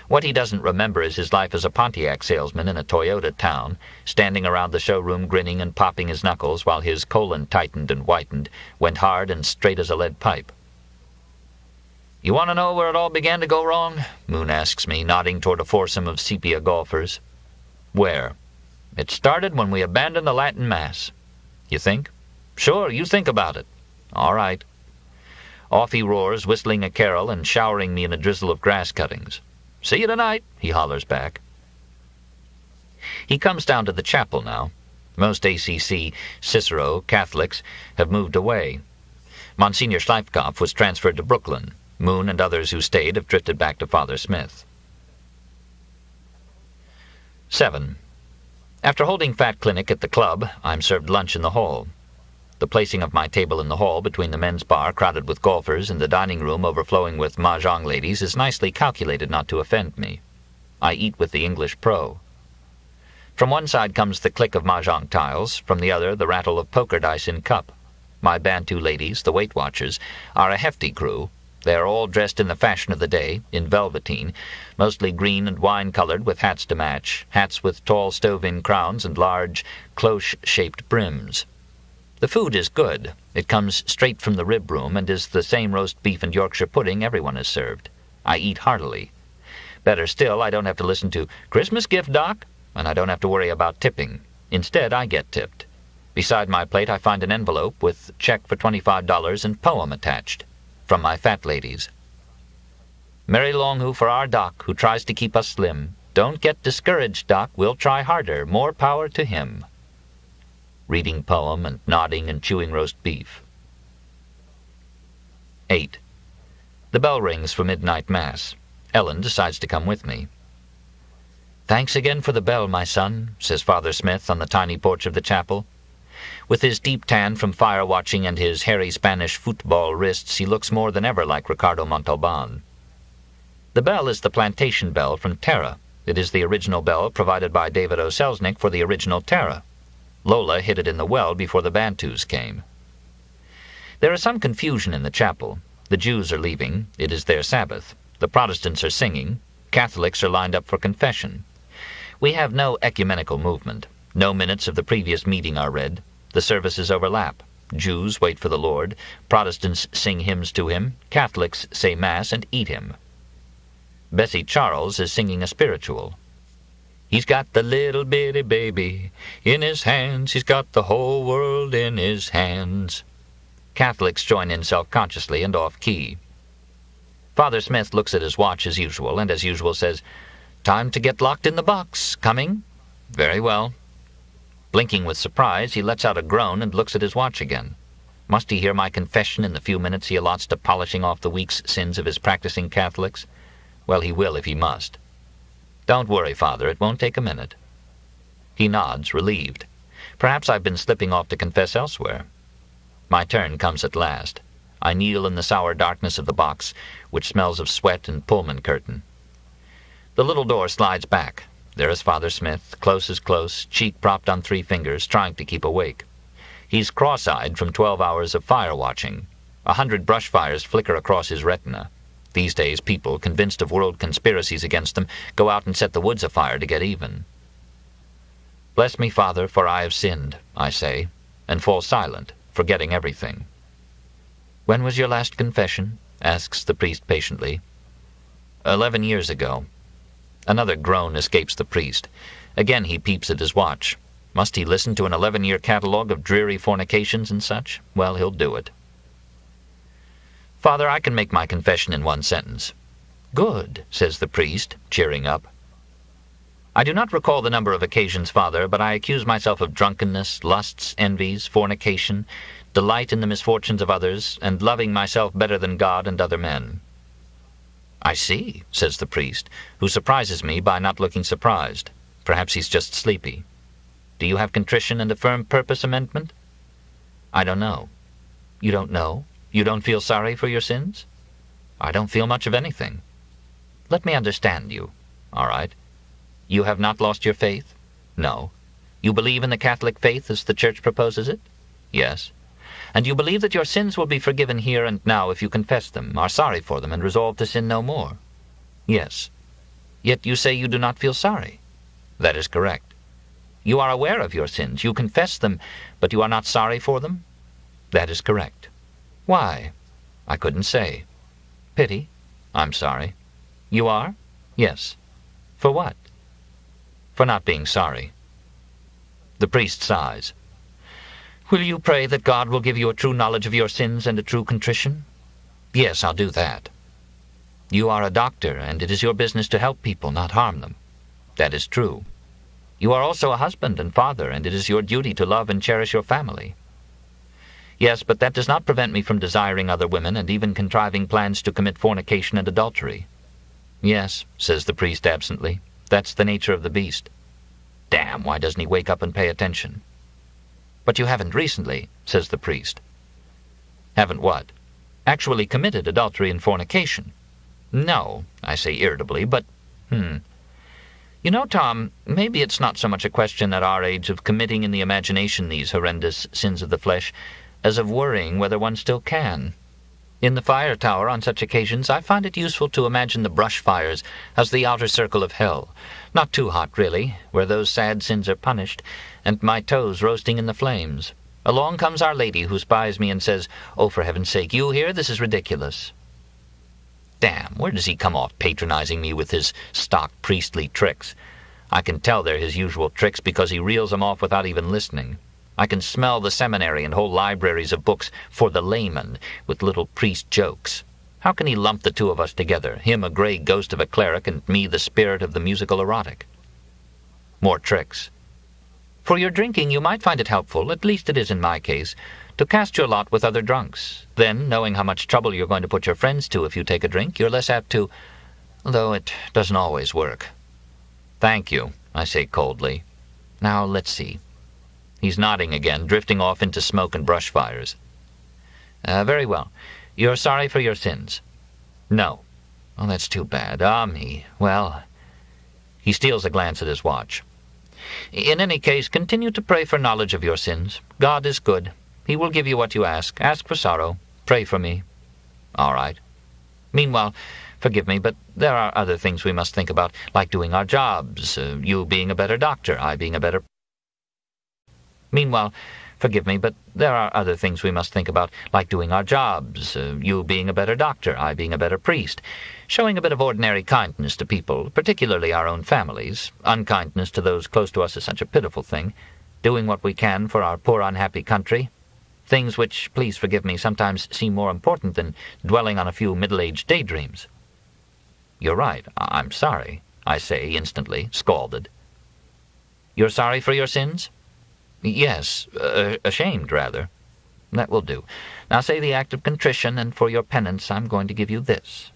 What he doesn't remember is his life as a Pontiac salesman in a Toyota town, standing around the showroom grinning and popping his knuckles while his colon tightened and whitened, went hard and straight as a lead pipe. You want to know where it all began to go wrong? Moon asks me, nodding toward a foursome of sepia golfers. Where? It started when we abandoned the Latin Mass. You think? Sure, you think about it. All right. Off he roars, whistling a carol and showering me in a drizzle of grass cuttings. See you tonight, he hollers back. He comes down to the chapel now. Most ACC, Cicero, Catholics have moved away. Monsignor Schleifkopf was transferred to Brooklyn. Moon and others who stayed have drifted back to Father Smith. 7. After holding Fat Clinic at the club, I'm served lunch in the hall. The placing of my table in the hall between the men's bar crowded with golfers and the dining room overflowing with mahjong ladies is nicely calculated not to offend me. I eat with the English pro. From one side comes the click of mahjong tiles, from the other the rattle of poker dice in cup. My Bantu ladies, the Weight Watchers, are a hefty crew. They are all dressed in the fashion of the day, in velveteen, mostly green and wine-colored with hats to match, hats with tall stove-in crowns and large, cloche-shaped brims. The food is good. It comes straight from the rib room and is the same roast beef and Yorkshire pudding everyone is served. I eat heartily. Better still, I don't have to listen to "Christmas gift, Doc," and I don't have to worry about tipping. Instead, I get tipped. Beside my plate, I find an envelope with check for $25 and poem attached. From my fat ladies. Merry Longhoo for our Doc, who tries to keep us slim. Don't get discouraged, Doc. We'll try harder. More power to him. Reading poem and nodding and chewing roast beef. 8. The bell rings for midnight mass. Ellen decides to come with me. Thanks again for the bell, my son, says Father Smith on the tiny porch of the chapel. With his deep tan from fire-watching and his hairy Spanish football wrists, he looks more than ever like Ricardo Montalban. The bell is the plantation bell from Terra. It is the original bell provided by David O. Selznick for the original Terra. Lola hid it in the well before the Bantus came. There is some confusion in the chapel. The Jews are leaving. It is their Sabbath. The Protestants are singing. Catholics are lined up for confession. We have no ecumenical movement. No minutes of the previous meeting are read. The services overlap. Jews wait for the Lord. Protestants sing hymns to him. Catholics say Mass and eat him. Bessie Charles is singing a spiritual. He's got the little bitty baby in his hands. He's got the whole world in his hands. Catholics join in self-consciously and off-key. Father Smith looks at his watch as usual, and as usual says, "Time to get locked in the box. Coming?" Very well. Blinking with surprise, he lets out a groan and looks at his watch again. Must he hear my confession in the few minutes he allots to polishing off the week's sins of his practicing Catholics? Well, he will if he must. Don't worry, Father, it won't take a minute. He nods, relieved. Perhaps I've been slipping off to confess elsewhere. My turn comes at last. I kneel in the sour darkness of the box, which smells of sweat and Pullman curtain. The little door slides back. There is Father Smith, close as close, cheek propped on 3 fingers, trying to keep awake. He's cross-eyed from 12 hours of fire-watching. 100 brush fires flicker across his retina. These days, people, convinced of world conspiracies against them, go out and set the woods afire to get even. Bless me, Father, for I have sinned, I say, and fall silent, forgetting everything. When was your last confession? Asks the priest patiently. 11 years ago. Another groan escapes the priest. Again he peeps at his watch. Must he listen to an 11-year catalogue of dreary fornications and such? Well, he'll do it. Father, I can make my confession in 1 sentence. Good, says the priest, cheering up. I do not recall the number of occasions, Father, but I accuse myself of drunkenness, lusts, envies, fornication, delight in the misfortunes of others, and loving myself better than God and other men. I see, says the priest, who surprises me by not looking surprised. Perhaps he's just sleepy. Do you have contrition and a firm purpose amendment? I don't know. You don't know? You don't feel sorry for your sins? I don't feel much of anything. Let me understand you. All right. You have not lost your faith? No. You believe in the Catholic faith as the Church proposes it? Yes. And you believe that your sins will be forgiven here and now if you confess them, are sorry for them, and resolve to sin no more? Yes. Yet you say you do not feel sorry. That is correct. You are aware of your sins, you confess them, but you are not sorry for them? That is correct. Why? I couldn't say. Pity? I'm sorry. You are? Yes. For what? For not being sorry. The priest sighs. Will you pray that God will give you a true knowledge of your sins and a true contrition? Yes, I'll do that. You are a doctor, and it is your business to help people, not harm them. That is true. You are also a husband and father, and it is your duty to love and cherish your family. Yes, but that does not prevent me from desiring other women and even contriving plans to commit fornication and adultery. Yes, says the priest absently. That's the nature of the beast. Damn, why doesn't he wake up and pay attention? But you haven't recently, says the priest. Haven't what? Actually committed adultery and fornication. No, I say irritably, but, You know, Tom, maybe it's not so much a question at our age of committing in the imagination these horrendous sins of the flesh, as of worrying whether one still can. In the fire tower on such occasions I find it useful to imagine the brush fires as the outer circle of hell, not too hot really, where those sad sins are punished, and my toes roasting in the flames. Along comes Our Lady, who spies me and says, "Oh, for heaven's sake, you here? This is ridiculous." Damn, where does he come off patronizing me with his stock priestly tricks? I can tell they're his usual tricks because he reels them off without even listening. I can smell the seminary and whole libraries of books for the layman with little priest jokes. How can he lump the two of us together, him a gray ghost of a cleric and me the spirit of the musical erotic? More tricks. For your drinking you might find it helpful, at least it is in my case, to cast your lot with other drunks. Then, knowing how much trouble you're going to put your friends to if you take a drink, you're less apt to... though it doesn't always work. Thank you, I say coldly. Now, let's see. He's nodding again, drifting off into smoke and brush fires. Very well. You're sorry for your sins? No. Oh, that's too bad. Ah, me. Well... He steals a glance at his watch. In any case, continue to pray for knowledge of your sins. God is good. He will give you what you ask. Ask for sorrow. Pray for me. All right. Meanwhile, forgive me, but there are other things we must think about, like doing our jobs, you being a better doctor, I being a better... Meanwhile, forgive me, but there are other things we must think about, like doing our jobs, you being a better doctor, I being a better priest, showing a bit of ordinary kindness to people, particularly our own families. Unkindness to those close to us is such a pitiful thing. Doing what we can for our poor unhappy country. Things which, please forgive me, sometimes seem more important than dwelling on a few middle-aged daydreams. You're right. I'm sorry, I say instantly, scalded. You're sorry for your sins? Yes, ashamed, rather. That will do. Now say the act of contrition, and for your penance I'm going to give you this.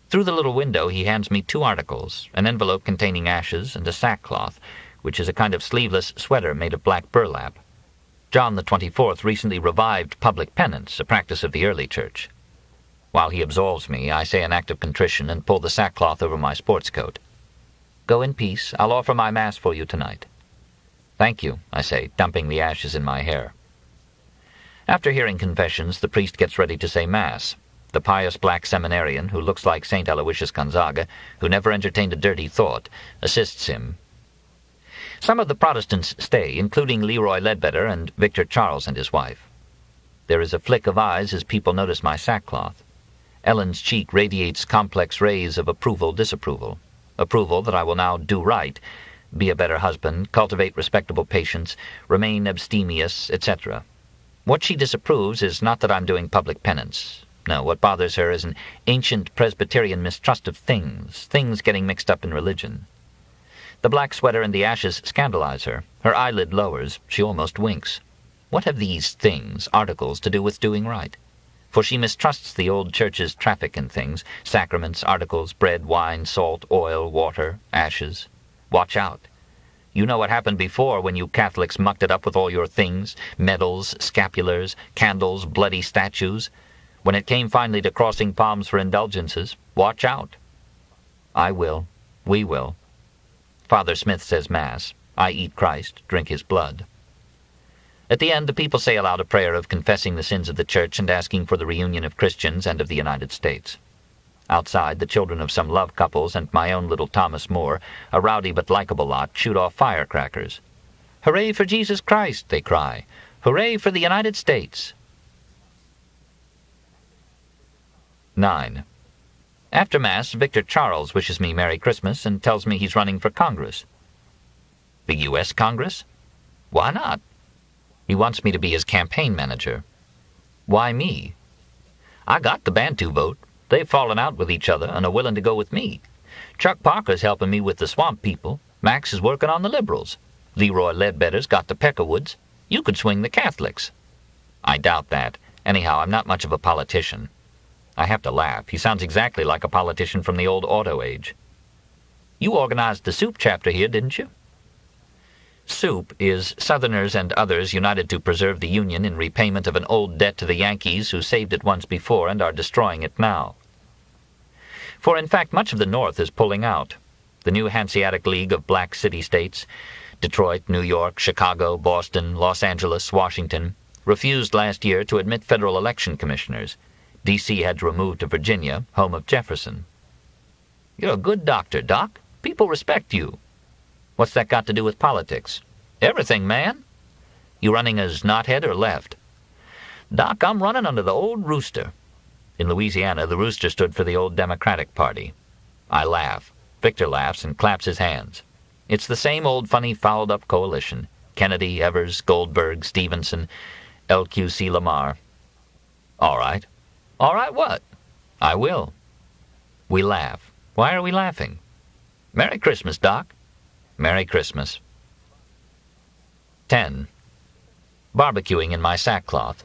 Through the little window he hands me 2 articles, an envelope containing ashes and a sackcloth, which is a kind of sleeveless sweater made of black burlap. John the 24th recently revived public penance, a practice of the early church. While he absolves me, I say an act of contrition and pull the sackcloth over my sports coat. Go in peace. I'll offer my mass for you tonight. Thank you, I say, dumping the ashes in my hair. After hearing confessions, the priest gets ready to say mass. The pious black seminarian, who looks like St. Aloysius Gonzaga, who never entertained a dirty thought, assists him. Some of the Protestants stay, including Leroy Ledbetter and Victor Charles and his wife. There is a flick of eyes as people notice my sackcloth. Ellen's cheek radiates complex rays of approval-disapproval. Approval that I will now do right, be a better husband, cultivate respectable patience, remain abstemious, etc. What she disapproves is not that I'm doing public penance. No, what bothers her is an ancient Presbyterian mistrust of things getting mixed up in religion. The black sweater and the ashes scandalize her. Her eyelid lowers. She almost winks. What have these things, articles, to do with doing right? For she mistrusts the old church's traffic in things, sacraments, articles, bread, wine, salt, oil, water, ashes. Watch out. You know what happened before when you Catholics mucked it up with all your things, medals, scapulars, candles, bloody statues. When it came finally to crossing palms for indulgences, watch out. I will. We will. Father Smith says Mass. I eat Christ, drink his blood. At the end, the people say aloud a prayer of confessing the sins of the Church and asking for the reunion of Christians and of the United States. Outside, the children of some love couples and my own little Thomas More, a rowdy but likable lot, shoot off firecrackers. Hooray for Jesus Christ, they cry. Hooray for the United States. 9. After Mass, Victor Charles wishes me Merry Christmas and tells me he's running for Congress. The U.S. Congress? Why not? He wants me to be his campaign manager. Why me? I got the Bantu vote. They've fallen out with each other and are willing to go with me. Chuck Parker's helping me with the swamp people. Max is working on the liberals. Leroy Ledbetter's got the Peckerwoods. You could swing the Catholics. I doubt that. Anyhow, I'm not much of a politician. I have to laugh. He sounds exactly like a politician from the old auto age. You organized the soup chapter here, didn't you? Soup is Southerners and others united to preserve the Union in repayment of an old debt to the Yankees who saved it once before and are destroying it now. For in fact much of the North is pulling out. The new Hanseatic League of Black City-States, Detroit, New York, Chicago, Boston, Los Angeles, Washington, refused last year to admit federal election commissioners. D.C. had to remove to Virginia, home of Jefferson. You're a good doctor, Doc. People respect you. What's that got to do with politics? Everything, man. You running as knothead or left? Doc, I'm running under the old rooster. In Louisiana, the rooster stood for the old Democratic Party. I laugh. Victor laughs and claps his hands. It's the same old funny fouled-up coalition. Kennedy, Evers, Goldberg, Stevenson, LQC Lamar. All right. All right what? I will. We laugh. Why are we laughing? Merry Christmas, Doc. Merry Christmas. 10. Barbecuing in my sackcloth.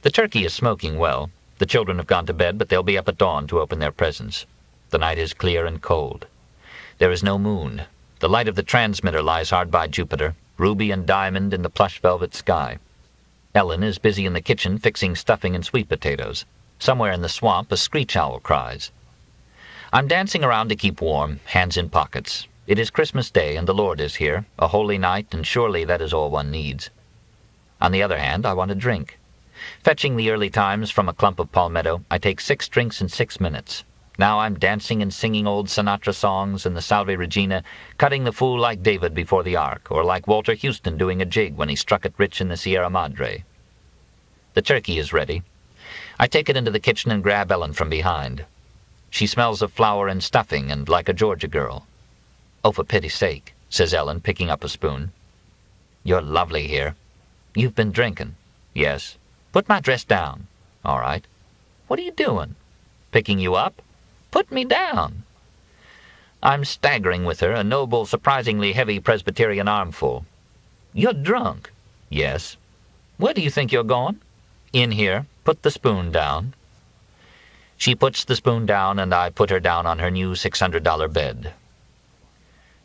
The turkey is smoking well. The children have gone to bed, but they'll be up at dawn to open their presents. The night is clear and cold. There is no moon. The light of the transmitter lies hard by Jupiter, ruby and diamond in the plush velvet sky. Ellen is busy in the kitchen fixing stuffing and sweet potatoes. Somewhere in the swamp a screech owl cries. I'm dancing around to keep warm, hands in pockets. It is Christmas Day, and the Lord is here, a holy night, and surely that is all one needs. On the other hand, I want a drink. Fetching the early times from a clump of palmetto, I take 6 drinks in 6 minutes. Now I'm dancing and singing old Sinatra songs and the Salve Regina, cutting the fool like David before the ark, or like Walter Houston doing a jig when he struck it rich in the Sierra Madre. The turkey is ready. I take it into the kitchen and grab Ellen from behind. She smells of flour and stuffing and like a Georgia girl. "Oh, for pity's sake," says Ellen, picking up a spoon. "You're lovely here." "You've been drinking." "Yes." "Put my dress down." "All right." "What are you doing?" "Picking you up." "Put me down." I'm staggering with her, a noble, surprisingly heavy Presbyterian armful. "You're drunk." "Yes." "Where do you think you're going?" "In here. Put the spoon down." She puts the spoon down, and I put her down on her new $600 bed.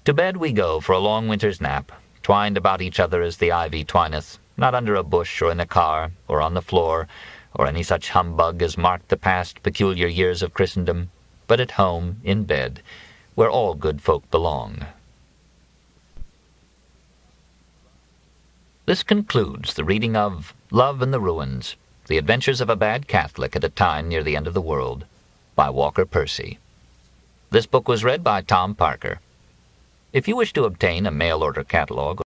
To bed we go for a long winter's nap, twined about each other as the ivy twineth, not under a bush or in a car or on the floor or any such humbug as marked the past peculiar years of Christendom, but at home, in bed, where all good folk belong. This concludes the reading of Love in the Ruins, The Adventures of a Bad Catholic at a Time Near the End of the World, by Walker Percy. This book was read by Tom Parker. If you wish to obtain a mail-order catalog